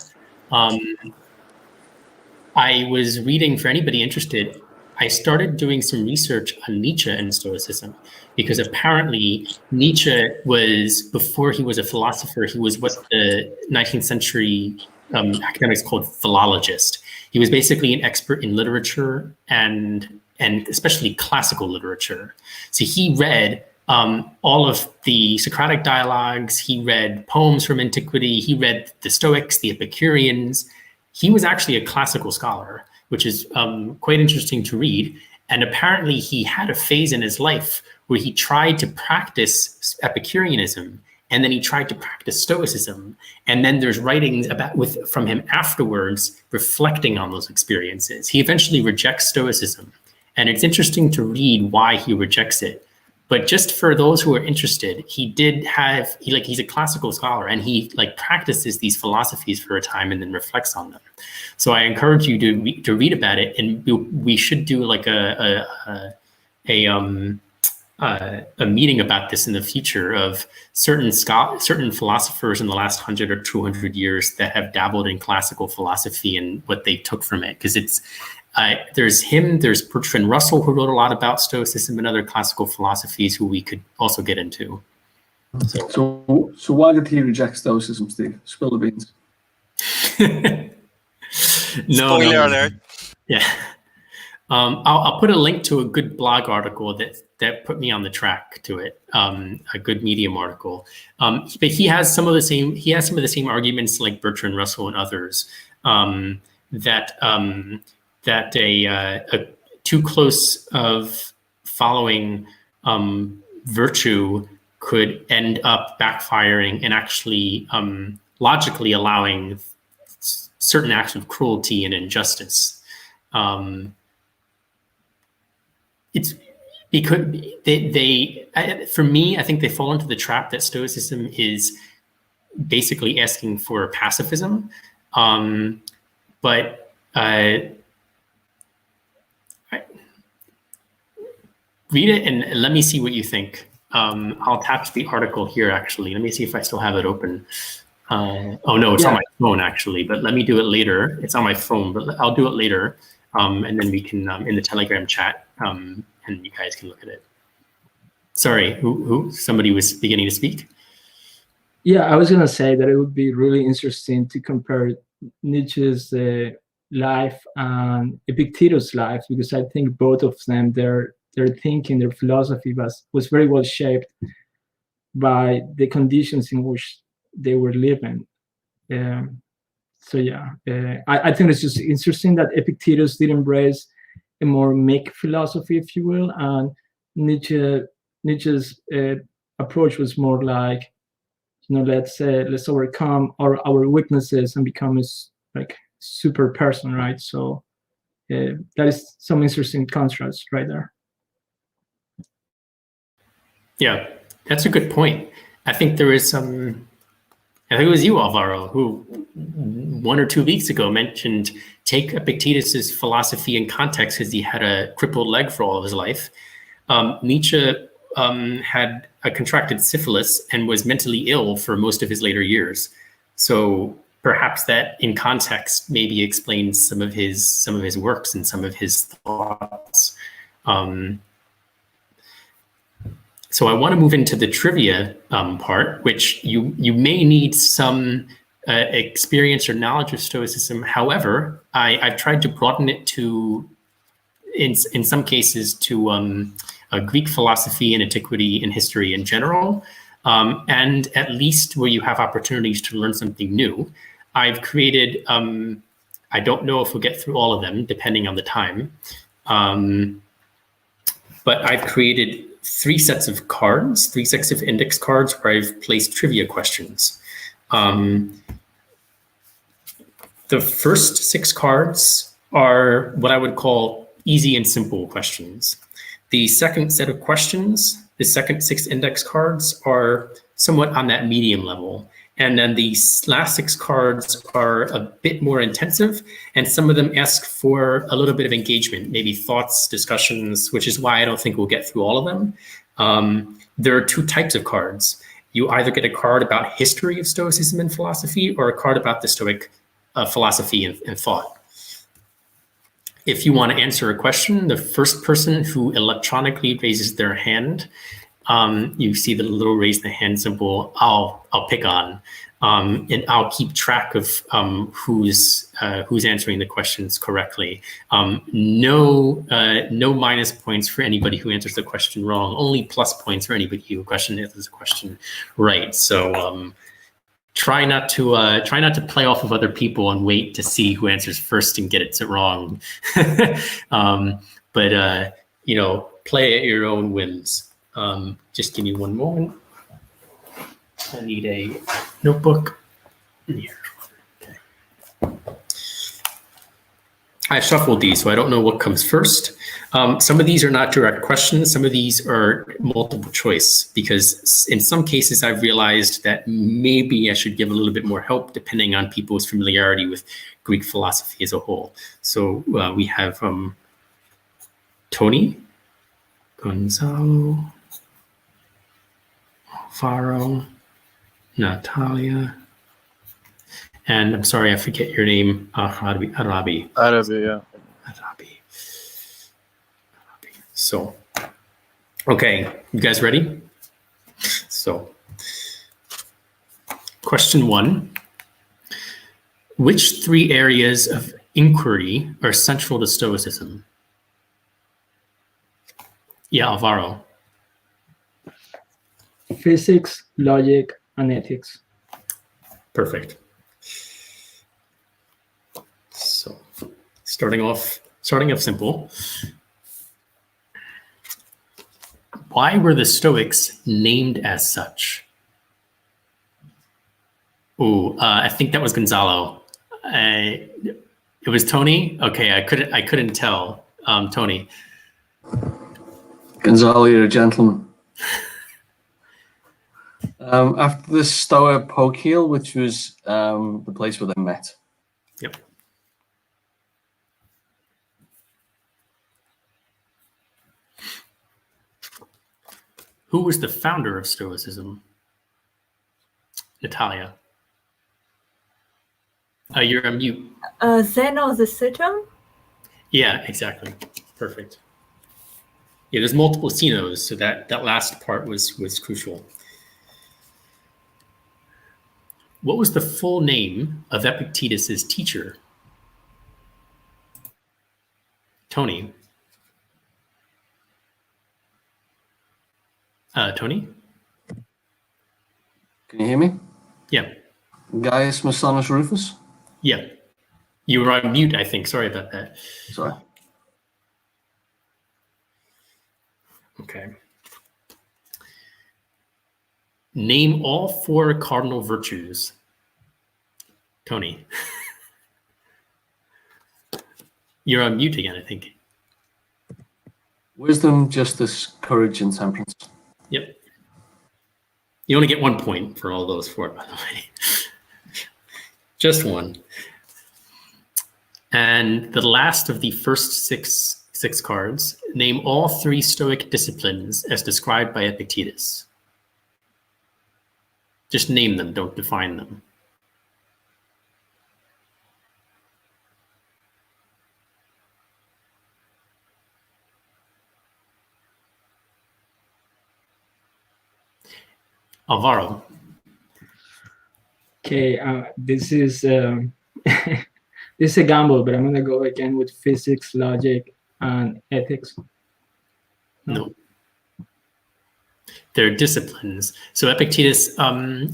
I was reading, for anybody interested, I started doing some research on Nietzsche and Stoicism, because apparently Nietzsche was, before he was a philosopher, he was what the 19th century academics called philologist. He was basically an expert in literature and especially classical literature. So he read all of the Socratic dialogues, he read poems from antiquity, he read the Stoics, the Epicureans. He was actually a classical scholar, which is quite interesting to read. And apparently he had a phase in his life where he tried to practice Epicureanism, and then he tried to practice Stoicism. And then there's writings from him afterwards reflecting on those experiences. He eventually rejects Stoicism. And it's interesting to read why he rejects it. But just for those who are interested, he's a classical scholar, and he practices these philosophies for a time and then reflects on them. So I encourage you to read about it, and we should do like a meeting about this in the future of certain philosophers in the last 100 or 200 years that have dabbled in classical philosophy and what they took from it, because there's Bertrand Russell, who wrote a lot about Stoicism and other classical philosophies, who we could also get into. So why did he reject Stoicism, Steve? Spill the beans. Spoiler alert. Yeah. I'll put a link to a good blog article that put me on the track to it. A good Medium article. But he has some of the same arguments like Bertrand Russell and others, that a too close of following virtue could end up backfiring and actually logically allowing certain acts of cruelty and injustice. It's because for me, I think they fall into the trap that Stoicism is basically asking for pacifism, but read it and let me see what you think. I'll attach the article here, actually. Let me see if I still have it open. Oh, no, it's on my phone, actually, but let me do it later. It's on my phone, but I'll do it later. and then we can in the Telegram chat, and you guys can look at it. Sorry, who? Somebody was beginning to speak. Yeah, I was going to say that it would be really interesting to compare Nietzsche's life and Epictetus' life, because I think both of them, their thinking, their philosophy was very well shaped by the conditions in which they were living. So yeah, I think it's just interesting that Epictetus did embrace a more meek philosophy, if you will, and Nietzsche's approach was more like, let's overcome our weaknesses and become a like super person, right? So that is some interesting contrast right there. Yeah, that's a good point. I think there is some. I think it was you, Alvaro, who 1 or 2 weeks ago mentioned take Epictetus's philosophy in context because he had a crippled leg for all of his life. Nietzsche had a contracted syphilis and was mentally ill for most of his later years. So perhaps that, in context, maybe explains some of his works and some of his thoughts. So I want to move into the trivia part, which you may need some experience or knowledge of Stoicism. However, I've tried to broaden it to, in some cases, to Greek philosophy and antiquity and history in general, and at least where you have opportunities to learn something new. I've created, I don't know if we'll get through all of them, depending on the time, but I've created 3 sets of cards, 3 sets of index cards where I've placed trivia questions. The first 6 cards are what I would call easy and simple questions. The second set of questions, the second 6 index cards, are somewhat on that medium level. And then the last 6 cards are a bit more intensive, and some of them ask for a little bit of engagement, maybe thoughts, discussions, which is why I don't think we'll get through all of them. There are 2 types of cards. You either get a card about history of Stoicism and philosophy, or a card about the Stoic philosophy and thought. If you want to answer a question, the first person who electronically raises their hand, you see the little raise the hand symbol, I'll pick on, and I'll keep track of who's answering the questions correctly. No minus points for anybody who answers the question wrong. Only plus points for anybody who answers the question right. So try not to play off of other people and wait to see who answers first and get it wrong. But play at your own whims. Just give me one moment. I need a notebook. Here. Okay. I shuffled these, so I don't know what comes first. Some of these are not direct questions. Some of these are multiple choice, because in some cases I've realized that maybe I should give a little bit more help depending on people's familiarity with Greek philosophy as a whole. So we have Tony, Gonzalo, Alvaro, Natalia, and I'm sorry, I forget your name, Arabi, yeah. Arabi. So, okay, you guys ready? So, question 1. Which 3 areas of inquiry are central to Stoicism? Yeah, Alvaro. Physics, logic, and ethics. Perfect. So, starting off simple. Why were the Stoics named as such? Oh, I think that was Gonzalo. It was Tony. Okay, I couldn't tell. Tony. Gonzalo, you're a gentleman. After the Stoa Pokiel, which was the place where they met. Yep. Who was the founder of Stoicism? Natalia. You're on mute. Zeno the Citron? Yeah, exactly. Perfect. Yeah, there's multiple sinos, so that last part was crucial. What was the full name of Epictetus's teacher? Tony. Tony? Can you hear me? Yeah. Gaius Masonius Rufus? Yeah. You were on mute, I think. Sorry about that. Sorry. Okay. Name all 4 cardinal virtues. Tony. You're on mute again, I think. Wisdom, justice, courage, and temperance. Yep. You only get 1 point for all those 4, by the way. Just 1. And the last of the first six cards, name all 3 Stoic disciplines as described by Epictetus. Just name them, don't define them. Alvaro. Okay, this is this is a gamble, but I'm gonna go again with physics, logic, and ethics. No. They're disciplines. So Epictetus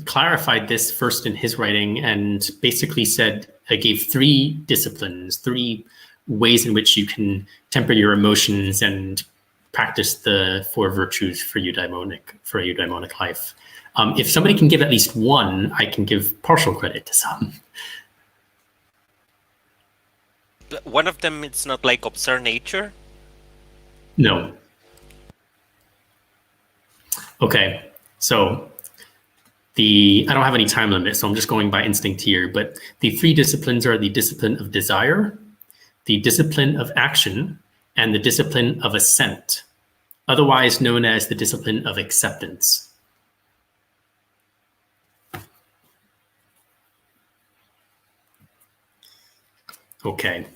clarified this first in his writing and basically said, gave 3 disciplines, 3 ways in which you can temper your emotions and practice the 4 virtues for a eudaimonic life. If somebody can give at least 1, I can give partial credit to some. One of them, it's not like observe nature? No. Okay, so I don't have any time limit, so I'm just going by instinct here, but the 3 disciplines are the discipline of desire, the discipline of action, and the discipline of assent, otherwise known as the discipline of acceptance. Okay.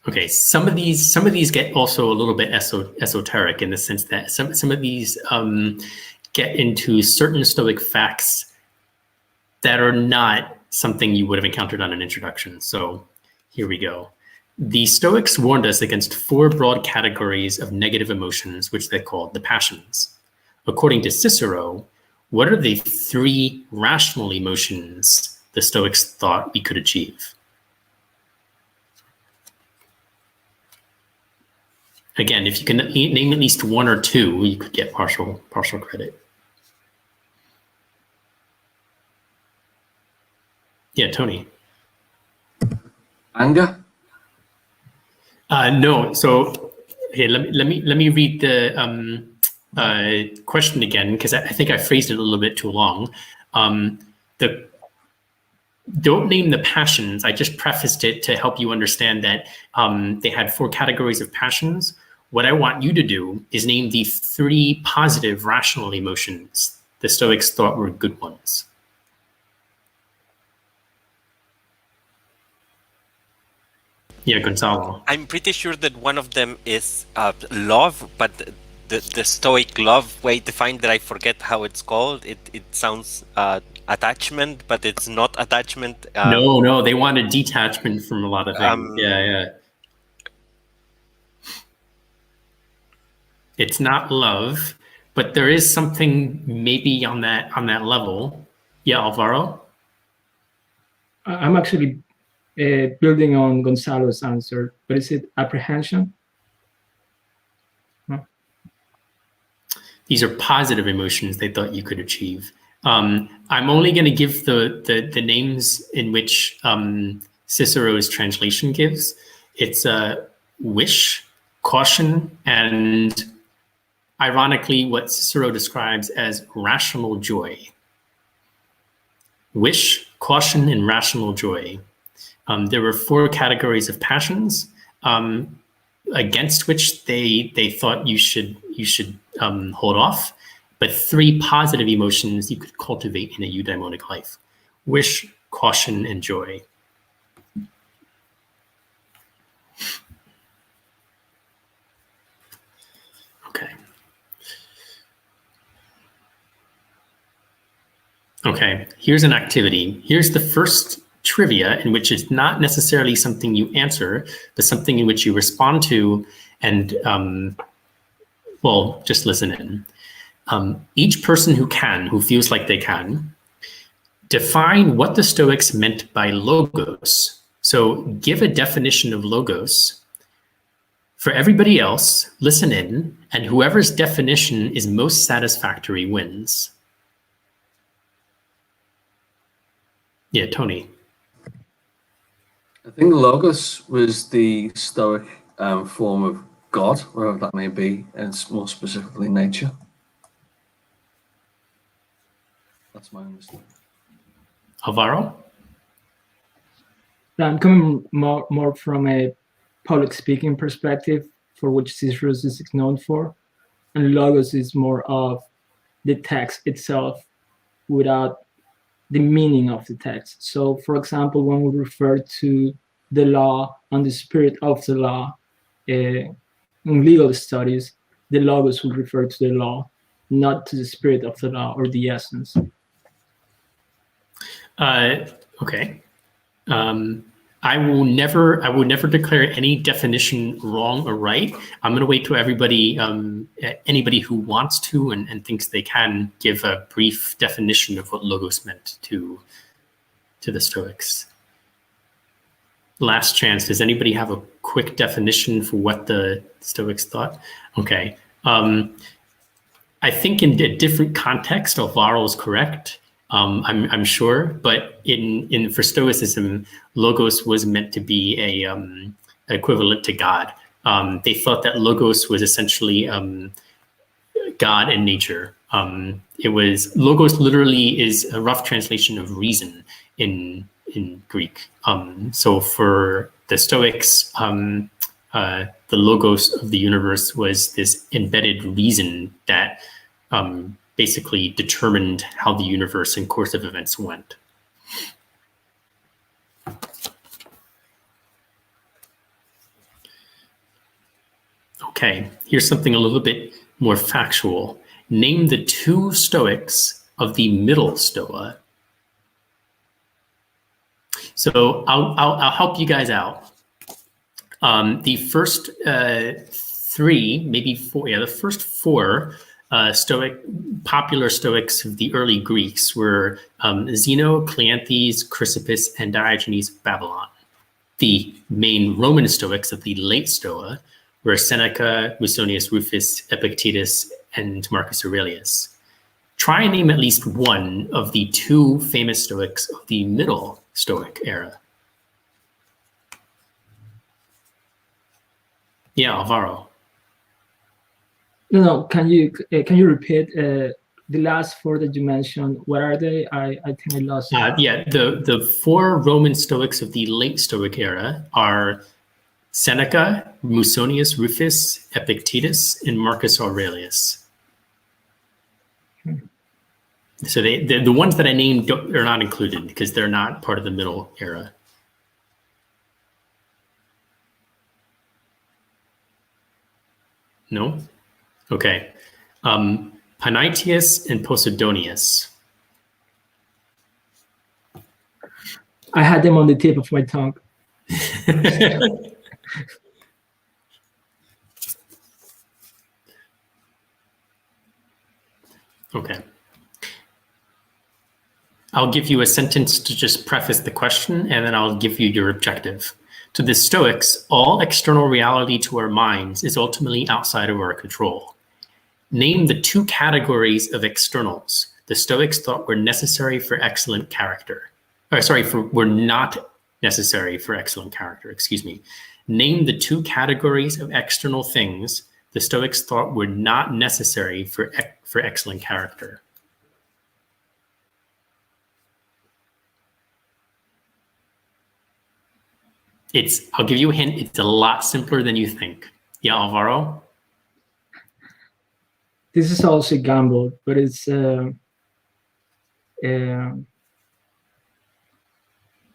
Okay, some of these get also a little bit esoteric in the sense that some of these get into certain Stoic facts that are not something you would have encountered on an introduction. So here we go. The Stoics warned us against 4 broad categories of negative emotions, which they called the passions. According to Cicero, what are the 3 rational emotions the Stoics thought we could achieve? Again, if you can name at least 1 or 2, you could get partial credit. Yeah, Tony. Anger? No. So here, let me read the question again, because I think I phrased it a little bit too long. Don't name the passions. I just prefaced it to help you understand that they had 4 categories of passions. What I want you to do is name the 3 positive rational emotions the Stoics thought were good ones. Yeah, Gonzalo. I'm pretty sure that one of them is love, but the Stoic love way defined that I forget how it's called. It sounds attachment, but it's not attachment. No, they wanted detachment from a lot of things. Yeah. It's not love, but there is something maybe on that level. Yeah, Alvaro? I'm actually building on Gonzalo's answer, but is it apprehension? No. These are positive emotions they thought you could achieve. I'm only going to give the names in which Cicero's translation gives. It's wish, caution, and ironically, what Cicero describes as rational joy. Wish, caution, and rational joy. There were 4 categories of passions against which they thought you should hold off, but 3 positive emotions you could cultivate in a eudaimonic life: wish, caution, and joy. Okay, here's an activity. Here's the first trivia in which it's not necessarily something you answer, but something in which you respond to and, well, just listen in. Each person who feels like they can, define what the Stoics meant by logos. So give a definition of logos. For everybody else, listen in, and whoever's definition is most satisfactory wins. Yeah, Tony. I think logos was the Stoic form of God, wherever that may be, and more specifically nature. That's my understanding. Alvaro? I'm coming more from a public speaking perspective, for which Cicero's is known for, and logos is more of the text itself without the meaning of the text. So, for example, when we refer to the law and the spirit of the law in legal studies, the logos will refer to the law, not to the spirit of the law or the essence. Okay. I will never declare any definition wrong or right. I'm going to wait till anybody who wants to and thinks they can give a brief definition of what logos meant to the Stoics. Last chance. Does anybody have a quick definition for what the Stoics thought? Okay. I think in a different context, Alvaro is correct. I'm sure, but for Stoicism, logos was meant to be a equivalent to God. They thought that logos was essentially God and nature. Logos literally is a rough translation of reason in Greek. So for the Stoics, the logos of the universe was this embedded reason that basically determined how the universe and course of events went. Okay, here's something a little bit more factual. Name the two Stoics of the middle Stoa. So I'll help you guys out. The first three, maybe four, the first four popular Stoics of the early Greeks were Zeno, Cleanthes, Chrysippus, and Diogenes of Babylon. The main Roman Stoics of the late Stoa were Seneca, Musonius Rufus, Epictetus, and Marcus Aurelius. Try and name at least one of the two famous Stoics of the middle Stoic era. Yeah, Alvaro. No, can you repeat the last four that you mentioned? What are they? I think I lost it. Yeah, the four Roman Stoics of the late Stoic era are Seneca, Musonius Rufus, Epictetus, and Marcus Aurelius. So the ones that I named are not included because they're not part of the middle era. No? Okay. Panaetius and Posidonius. I had them on the tip of my tongue. Okay. I'll give you a sentence to just preface the question, and then I'll give you your objective. To the Stoics, all external reality to our minds is ultimately outside of our control. Name the two categories of externals the Stoics thought were necessary for excellent character. Were not necessary for excellent character, excuse me. Name the two categories of external things the Stoics thought were not necessary for excellent character. I'll give you a hint, it's a lot simpler than you think. Yeah, Alvaro? This is also a gamble, but it's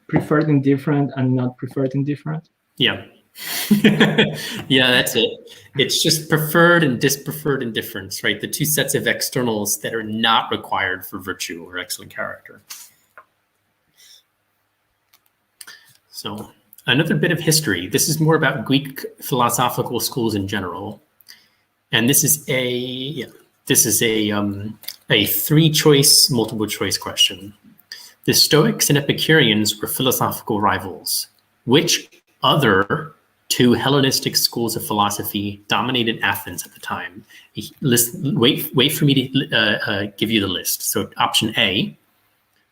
preferred indifferent and not preferred indifferent. Yeah. Yeah, that's it. It's just preferred and dispreferred indifference, right? The two sets of externals that are not required for virtue or excellent character. So another bit of history. This is more about Greek philosophical schools in general. And this is a three-choice, multiple-choice question. The Stoics and Epicureans were philosophical rivals. Which other two Hellenistic schools of philosophy dominated Athens at the time? Wait for me to give you the list. So option A,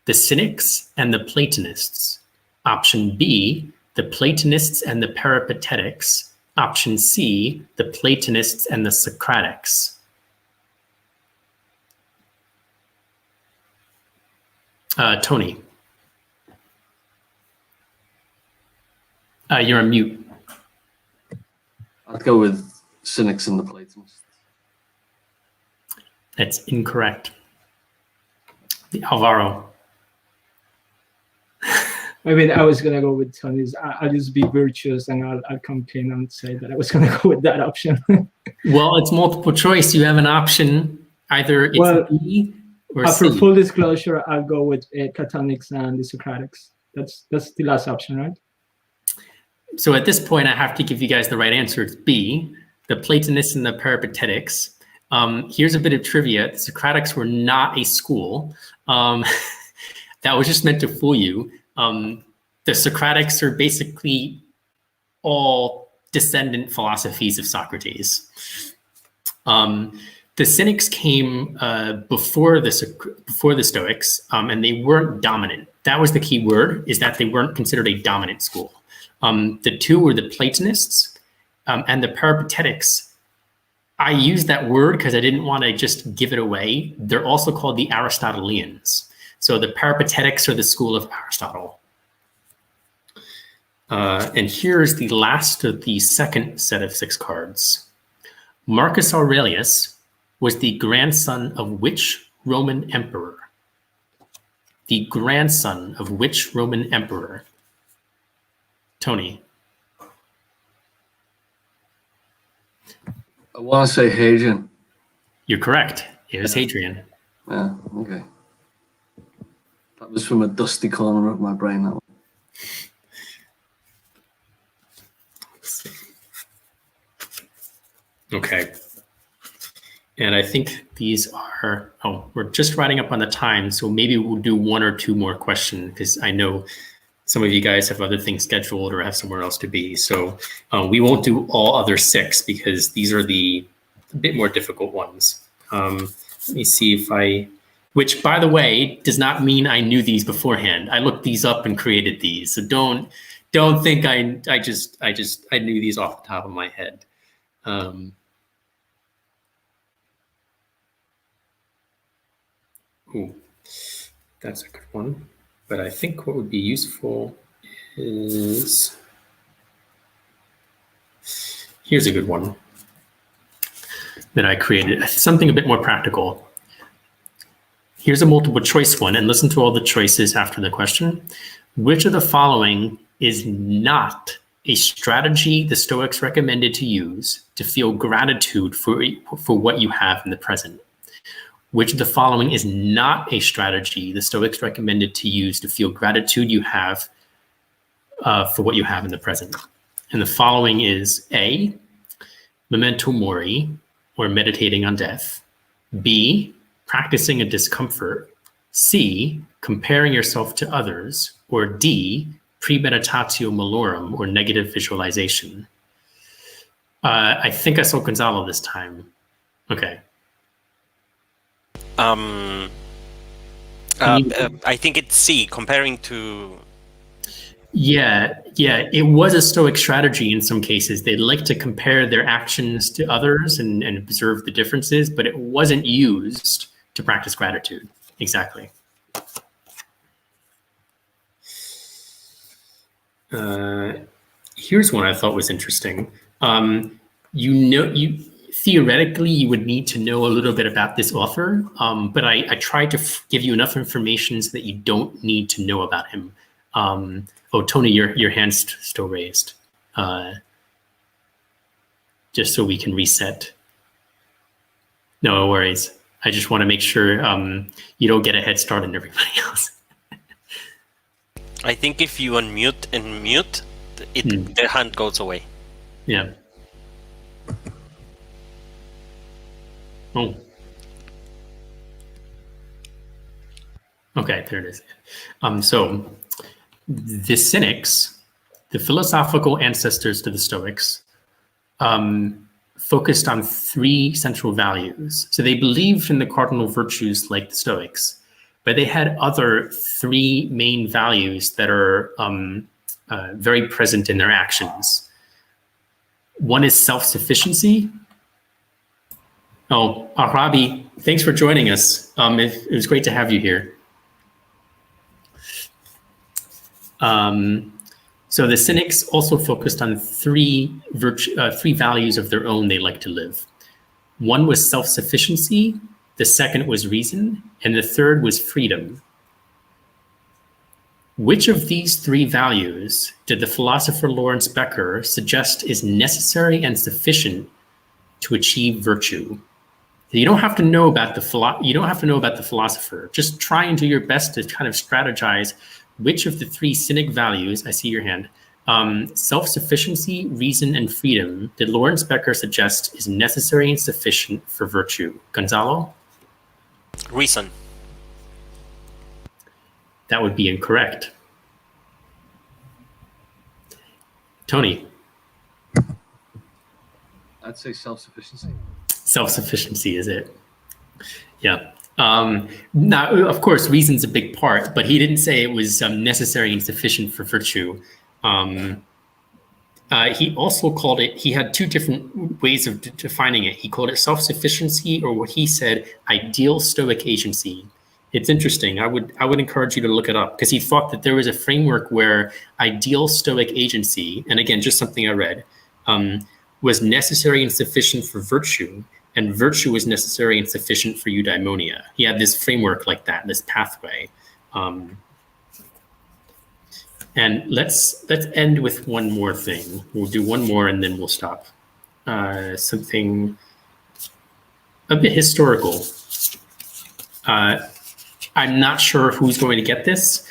the Cynics and the Platonists. Option B, the Platonists and the Peripatetics. Option C, the Platonists and the Socratics. Tony. You're on mute. I'd go with Cynics and the Platonists. That's incorrect. Alvaro. I mean, I was gonna go with Tony's. I'll just be virtuous and I'll complain and say that I was gonna go with that option. Well, it's multiple choice. You have an option. Either it's B or C. For full disclosure, I'll go with Platonics and the Socratics. That's the last option, right? So at this point, I have to give you guys the right answer. It's B, the Platonists and the Peripatetics. Here's a bit of trivia. The Socratics were not a school. That was just meant to fool you. The Socratics are basically all descendant philosophies of Socrates. The Cynics came before the Stoics, and they weren't dominant. That was the key word, is that they weren't considered a dominant school. The two were the Platonists and the Peripatetics. I use that word because I didn't want to just give it away. They're also called the Aristotelians. So the Peripatetics are the school of Aristotle. And here's the last of the second set of 6 cards. Marcus Aurelius was the grandson of which Roman emperor? The grandson of which Roman emperor? Tony. I want to say Hadrian. You're correct. It was Hadrian. Yeah, okay. That was from a dusty corner of my brain, that one. Okay. And I think these are, we're just writing up on the time, so maybe we'll do 1 or 2 more questions, because I know some of you guys have other things scheduled or have somewhere else to be. So we won't do all other 6 because these are the bit more difficult ones. Let me see if which by the way, does not mean I knew these beforehand. I looked these up and created these. So don't think I knew these off the top of my head. Ooh, that's a good one. But I think what would be useful is, here's a good one that I created, something a bit more practical. Here's a multiple choice one, and listen to all the choices after the question. Which of the following is not a strategy the Stoics recommended to use to feel gratitude for what you have in the present? Which of the following is not a strategy the Stoics recommended to use to feel gratitude you have for what you have in the present? And the following is A, memento mori, or meditating on death. B, practicing a discomfort. C, comparing yourself to others. Or D, premeditatio malorum, or negative visualization. I think I saw Gonzalo this time. Okay. I think it's C, comparing to... Yeah, it was a Stoic strategy in some cases. They'd like to compare their actions to others and observe the differences, but it wasn't used to practice gratitude. Exactly. Here's one I thought was interesting. Theoretically, you would need to know a little bit about this author, but I tried to give you enough information so that you don't need to know about him. Oh, Tony, your hand's still raised. just so we can reset. No worries. I just want to make sure you don't get a head start on everybody else. I think if you unmute and mute, the hand goes away. Yeah. Oh. Okay, there it is. So the Cynics, the philosophical ancestors to the Stoics, focused on 3 central values. So they believed in the cardinal virtues like the Stoics, but they had other 3 main values that are very present in their actions. One is self-sufficiency. Oh, Arabi, thanks for joining us. It was great to have you here. So the Cynics also focused on 3 values of their own they like to live. One was self-sufficiency, the second was reason, and the third was freedom. Which of these 3 values did the philosopher Lawrence Becker suggest is necessary and sufficient to achieve virtue? You don't have to know about the philosopher. Just try and do your best to kind of strategize which of the 3 Cynic values, I see your hand, self-sufficiency, reason, and freedom, did Lawrence Becker suggest is necessary and sufficient for virtue? Gonzalo? Reason. That would be incorrect. Tony? I'd say self-sufficiency. Self-sufficiency is it? Yeah. Now, of course, reason's a big part, but he didn't say it was necessary and sufficient for virtue. He also called it, he had 2 different ways of defining it. He called it self-sufficiency, or what he said, ideal Stoic agency. It's interesting. I would encourage you to look it up, because he thought that there was a framework where ideal Stoic agency, and again, just something I read, was necessary and sufficient for virtue, and virtue was necessary and sufficient for eudaimonia. He had this framework like that, this pathway. And let's end with one more thing. We'll do one more and then we'll stop. Something a bit historical. I'm not sure who's going to get this.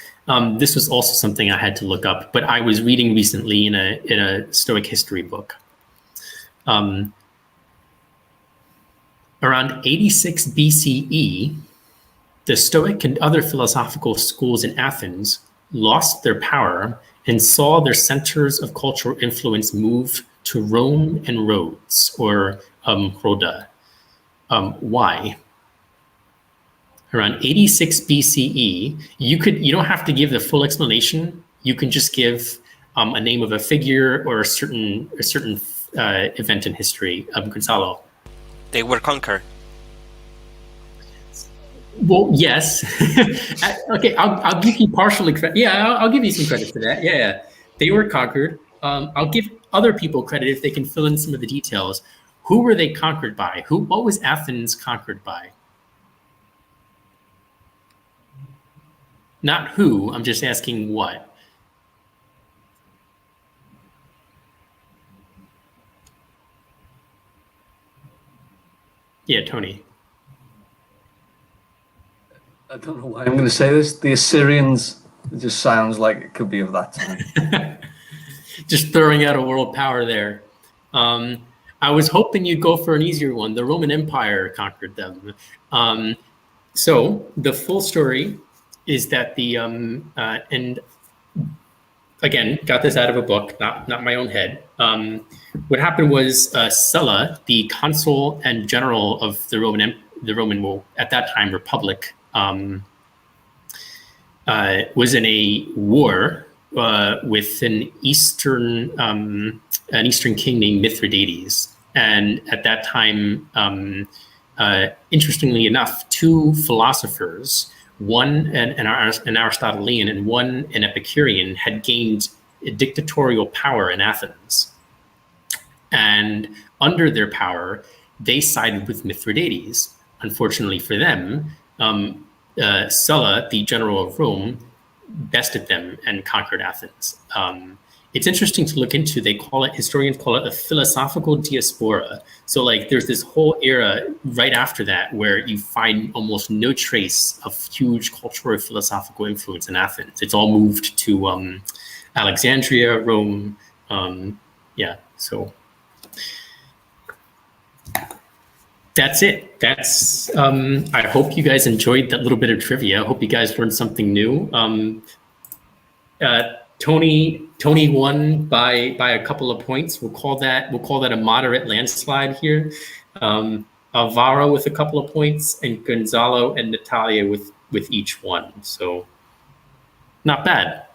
This was also something I had to look up, but I was reading recently in a Stoic history book. Around 86 BCE, the Stoic and other philosophical schools in Athens lost their power and saw their centers of cultural influence move to Rome and Rhodes, or Rhoda. Why? Around 86 BCE, you don't have to give the full explanation. You can just give a name of a figure or a certain event in history. Gonzalo. They were conquered. Well, yes. Okay, I'll give you partially credit. Yeah, I'll give you some credit for that. Yeah. They were conquered. I'll give other people credit if they can fill in some of the details. Who were they conquered by? What was Athens conquered by? Not who, I'm just asking what. Yeah, Tony. I don't know why I'm going to say this. The Assyrians, it just sounds like it could be of that time. Just throwing out a world power there. I was hoping you'd go for an easier one. The Roman Empire conquered them. So the full story is that and again, got this out of a book, not my own head. What happened was Sulla, the consul and general of the Roman, well, at that time, Republic, was in a war with an Eastern king named Mithridates. And at that time, interestingly enough, 2 philosophers, one an Aristotelian and one an Epicurean, had gained dictatorial power in Athens. And under their power, they sided with Mithridates. Unfortunately for them, Sulla, the general of Rome, bested them and conquered Athens. it's interesting to look into. Historians call it a philosophical diaspora. So like there's this whole era right after that where you find almost no trace of huge cultural or philosophical influence in Athens. It's all moved to Alexandria, Rome. Yeah, so that's it. That's I hope you guys enjoyed that little bit of trivia. I hope you guys learned something new. Tony won by a couple of points. We'll call that a moderate landslide here. Alvaro with a couple of points, and Gonzalo and Natalia with each one. So not bad.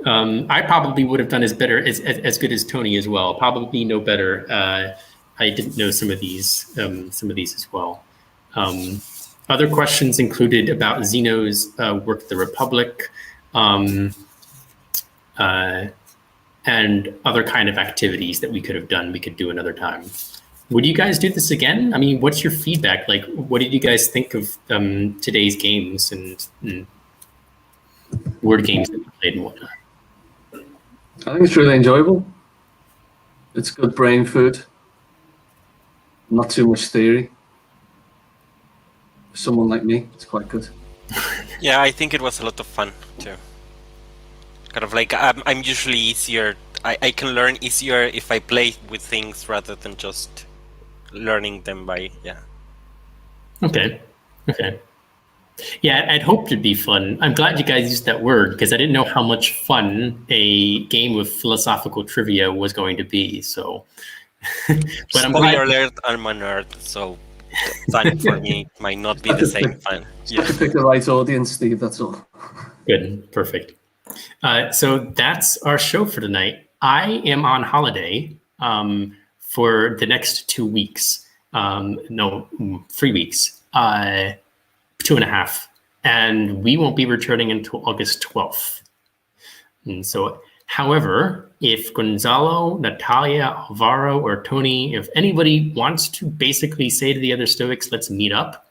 I probably would have done as good as Tony as well. Probably no better. I didn't know some of these as well. Other questions included about Zeno's work, The Republic. And other kind of activities that we could have done, we could do another time. Would you guys do this again? I mean, what's your feedback? Like, what did you guys think of today's games and word games that we played and whatnot? I think it's really enjoyable. It's good brain food. Not too much theory. For someone like me, it's quite good. Yeah, I think it was a lot of fun too. Kind of like I'm usually easier. I can learn easier if I play with things rather than just learning them by Okay. Yeah, I'd hoped it'd be fun. I'm glad you guys used that word because I didn't know how much fun a game of philosophical trivia was going to be. So, but I'm Spoiler alert, I'm a nerd, so fun for me might not be the same fun. You have to pick the right audience, Steve. That's all. Good, perfect. So that's our show for tonight. I am on holiday for the next 2 weeks. 3 weeks, 2.5. And we won't be returning until August 12th. And so, however, if Gonzalo, Natalia, Alvaro, or Tony, if anybody wants to basically say to the other Stoics, let's meet up,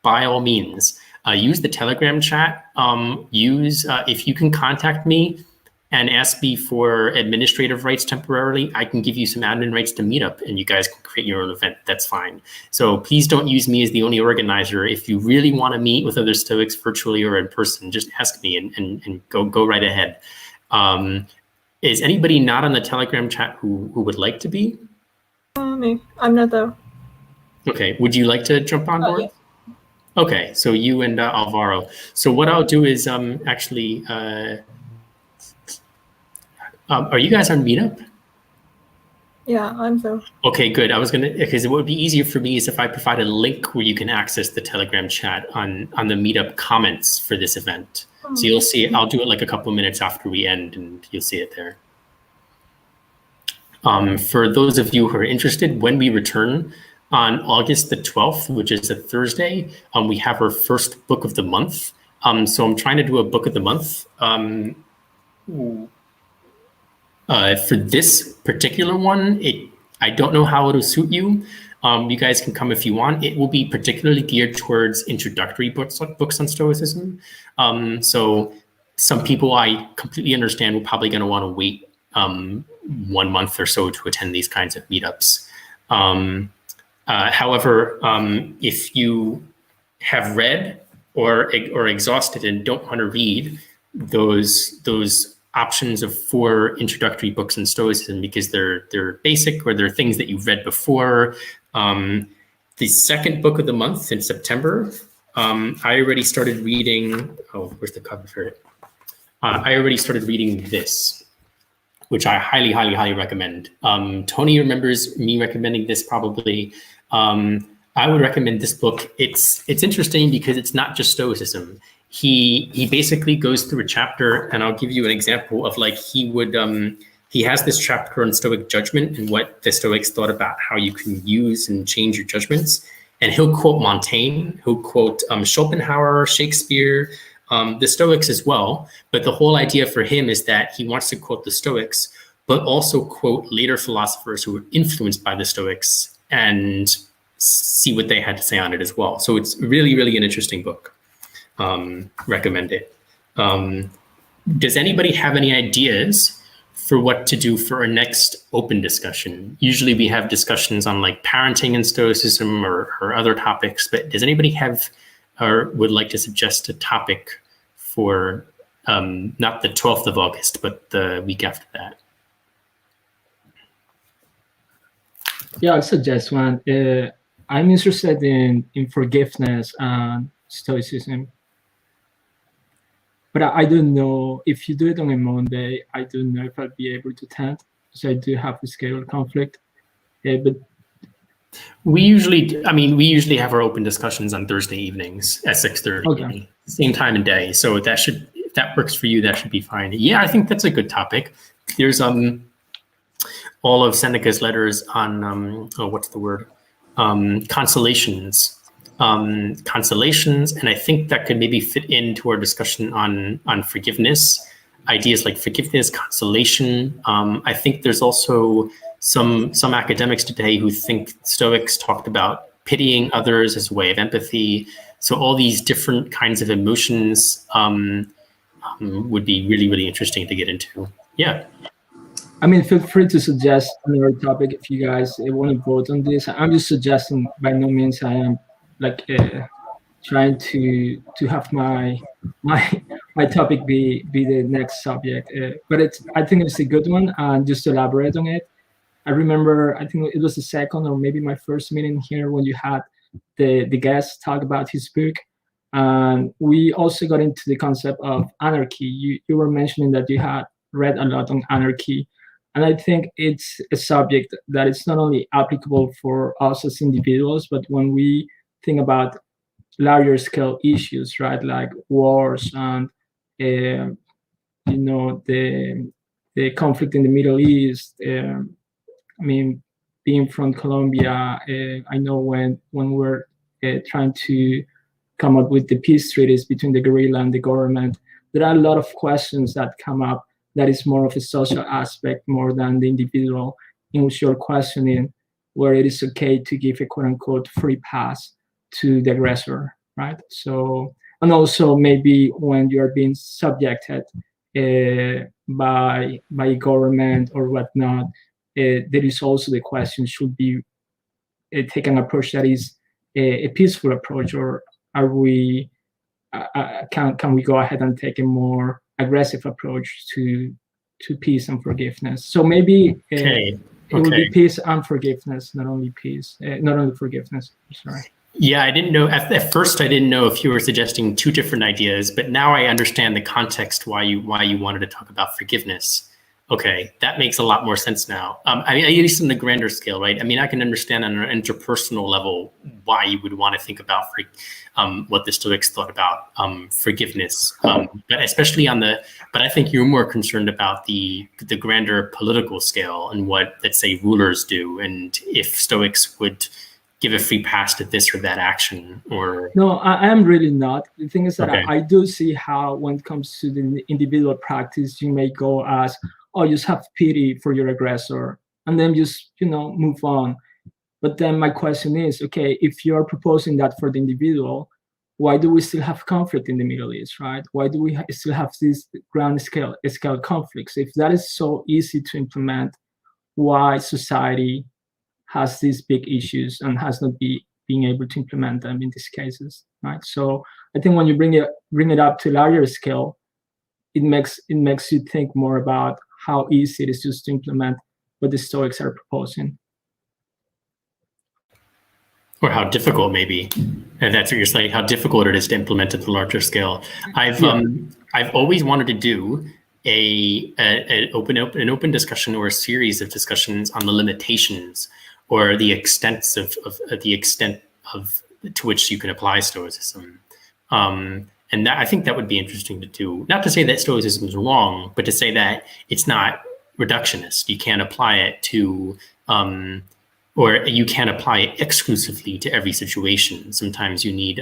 by all means. Use the Telegram chat. If you can contact me and ask me for administrative rights temporarily, I can give you some admin rights to meet up and you guys can create your own event. That's fine. So please don't use me as the only organizer. If you really want to meet with other Stoics virtually or in person, just ask me and go right ahead. Is anybody not on the Telegram chat who would like to be? Me. I'm not there. Okay. Would you like to jump on board? Yes. Okay, so you and Alvaro. So what I'll do is are you guys on Meetup? Yeah, I'm there. Okay, good. Because what would be easier for me is if I provide a link where you can access the Telegram chat on the Meetup comments for this event. So you'll see it. I'll do it like a couple of minutes after we end and you'll see it there. For those of you who are interested, when we return, on August the 12th, which is a Thursday, we have our first book of the month. So I'm trying to do a book of the month. For this particular one, I don't know how it'll suit you. You guys can come if you want. It will be particularly geared towards introductory books on Stoicism. So some people I completely understand will probably going to want to wait 1 month or so to attend these kinds of meetups. However, if you have read or exhausted and don't want to read those options of 4 introductory books in Stoicism because they're basic or they're things that you've read before, the second book of the month in September, I already started reading. Oh, where's the cover for it? I already started reading this, which I highly, highly, highly recommend. Tony remembers me recommending this probably. I would recommend this book. It's interesting because it's not just Stoicism. He basically goes through a chapter, and I'll give you an example of like he has this chapter on Stoic judgment and what the Stoics thought about how you can use and change your judgments. And he'll quote Montaigne, he'll quote Schopenhauer, Shakespeare, the Stoics as well. But the whole idea for him is that he wants to quote the Stoics, but also quote later philosophers who were influenced by the Stoics and see what they had to say on it as well. So it's really, really an interesting book. Recommend it. Does anybody have any ideas for what to do for our next open discussion. Usually we have discussions on like parenting and Stoicism or other topics, but does anybody have or would like to suggest a topic for not the 12th of August, but the week after that? Yeah, I'll suggest one. I'm interested in forgiveness and Stoicism. But I don't know if you do it on a Monday. I don't know if I'll be able to attend, so I do have a schedule conflict. But we usually have our open discussions on Thursday evenings at 6:30, okay. Same time and day. So if that works for you, that should be fine. Yeah, I think that's a good topic. There's all of Seneca's letters on consolations. And I think that could maybe fit into our discussion on forgiveness, ideas like forgiveness, consolation. I think there's also some academics today who think Stoics talked about pitying others as a way of empathy. So all these different kinds of emotions would be really, really interesting to get into. Yeah. I mean, feel free to suggest another topic if you guys want to vote on this. I'm just suggesting, by no means I am like trying to have my topic be the next subject, but I think it's a good one, and just to elaborate on it. I remember, I think it was the second or maybe my first meeting here when you had the guest talk about his book, and we also got into the concept of anarchy. You were mentioning that you had read a lot on anarchy, and I think it's a subject that is not only applicable for us as individuals, but when we think about larger scale issues, right, like wars and the conflict in the Middle East. I mean, being from Colombia, I know when we're trying to come up with the peace treaties between the guerrilla and the government, there are a lot of questions that come up that is more of a social aspect more than the individual, in which you're questioning where it is okay to give a quote unquote free pass to the aggressor, right? So, and also maybe when you are being subjected by government or whatnot, there is also the question: should be take an approach that is a peaceful approach, or are we can we go ahead and take a more aggressive approach to peace and forgiveness? So maybe it would be peace and forgiveness, not only peace, not only forgiveness. Sorry. Yeah, I didn't know at first. I didn't know if you were suggesting two different ideas, but now I understand the context why you wanted to talk about forgiveness. Okay, that makes a lot more sense now. I mean, at least on the grander scale, right? I mean, I can understand on an interpersonal level why you would want to think about what the Stoics thought about forgiveness, but especially but I think you're more concerned about the grander political scale and what, let's say, rulers do, and if Stoics would give a free pass to this or that action, or no, I am really not. The thing is that I do see how, when it comes to the individual practice, you may go as, oh, just have pity for your aggressor and then just move on. But then my question is, okay, if you're proposing that for the individual, why do we still have conflict in the Middle East, right? Why do we still have these grand scale conflicts? If that is so easy to implement, why society has these big issues and has not being able to implement them in these cases, right? So I think when you bring it up to larger scale, it makes you think more about how easy it is just to implement what the Stoics are proposing, or how difficult maybe, and that's what you're saying. How difficult it is to implement at the larger scale. I've always wanted to do an open discussion or a series of discussions on the limitations or the extent to which you can apply Stoicism. And that, I think that would be interesting to do. Not to say that Stoicism is wrong, but to say that it's not reductionist. You can't apply it to, or you can't apply it exclusively to every situation. Sometimes you need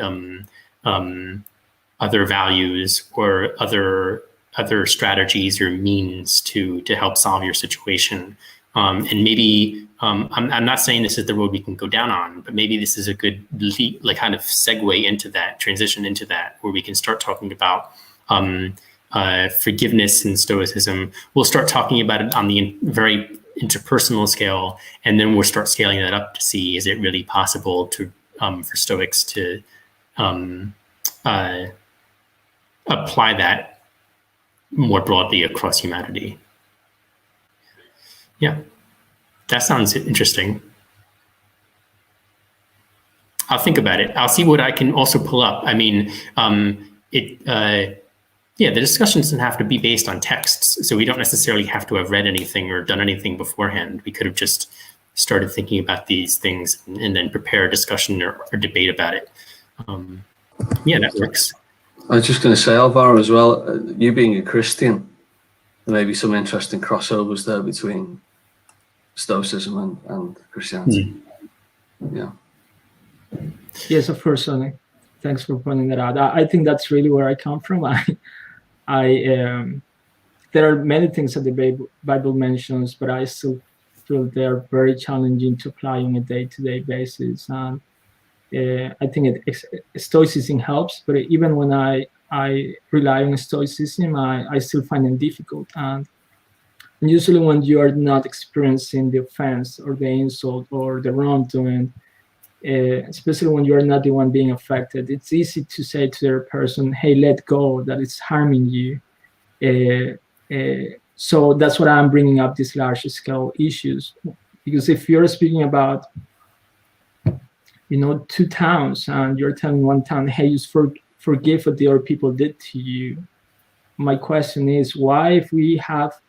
other values or other strategies or means to help solve your situation. And maybe I'm not saying this is the road we can go down on, but maybe this is a good kind of segue into that, transition into that, where we can start talking about forgiveness and Stoicism. We'll start talking about it on the very interpersonal scale, and then we'll start scaling that up to see, is it really possible to for Stoics to apply that more broadly across humanity. Yeah, that sounds interesting. I'll think about it. I'll see what I can also pull up. I mean, yeah, the discussion doesn't have to be based on texts, so we don't necessarily have to have read anything or done anything beforehand. We could have just started thinking about these things and then prepare a discussion or debate about it. Yeah, that works. I was just going to say, Alvaro, as well, you being a Christian, there may be some interesting crossovers there between Stoicism and Christianity. Yeah. Yes, of course, Sonny. Thanks for pointing that out. I think that's really where I come from. There are many things that the Bible mentions, but I still feel they're very challenging to apply on a day-to-day basis. And I think Stoicism helps, but even when I rely on Stoicism, I still find it difficult. And usually when you are not experiencing the offense or the insult or the wrongdoing, especially when you're not the one being affected, it's easy to say to the person, hey, let go, that it's harming you. So that's what I'm bringing up, these large scale issues. Because if you're speaking about, two towns and you're telling one town, hey, just forgive what the other people did to you. My question is, why, if we have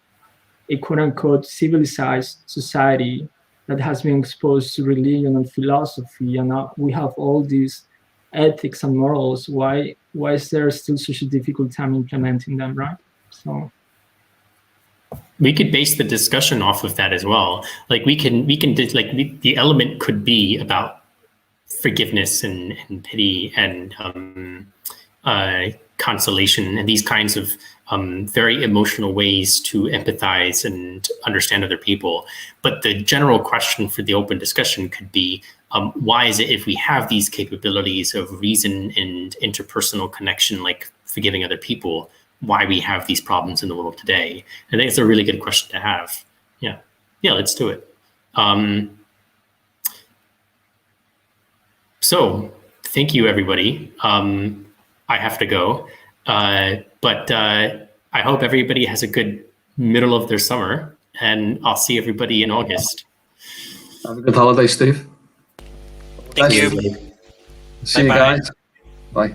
a quote unquote civilized society that has been exposed to religion and philosophy, and we have all these ethics and morals, why is there still such a difficult time implementing them, right? So we could base the discussion off of that as well. Like the element could be about forgiveness and pity and consolation and these kinds of very emotional ways to empathize and understand other people. But the general question for the open discussion could be, why is it, if we have these capabilities of reason and interpersonal connection, like forgiving other people, why we have these problems in the world today? I think it's a really good question to have. Yeah, let's do it. So thank you, everybody. I have to go, but I hope everybody has a good middle of their summer, and I'll see everybody in August. Have a good holiday, Steve. Thank you. See you guys. Bye.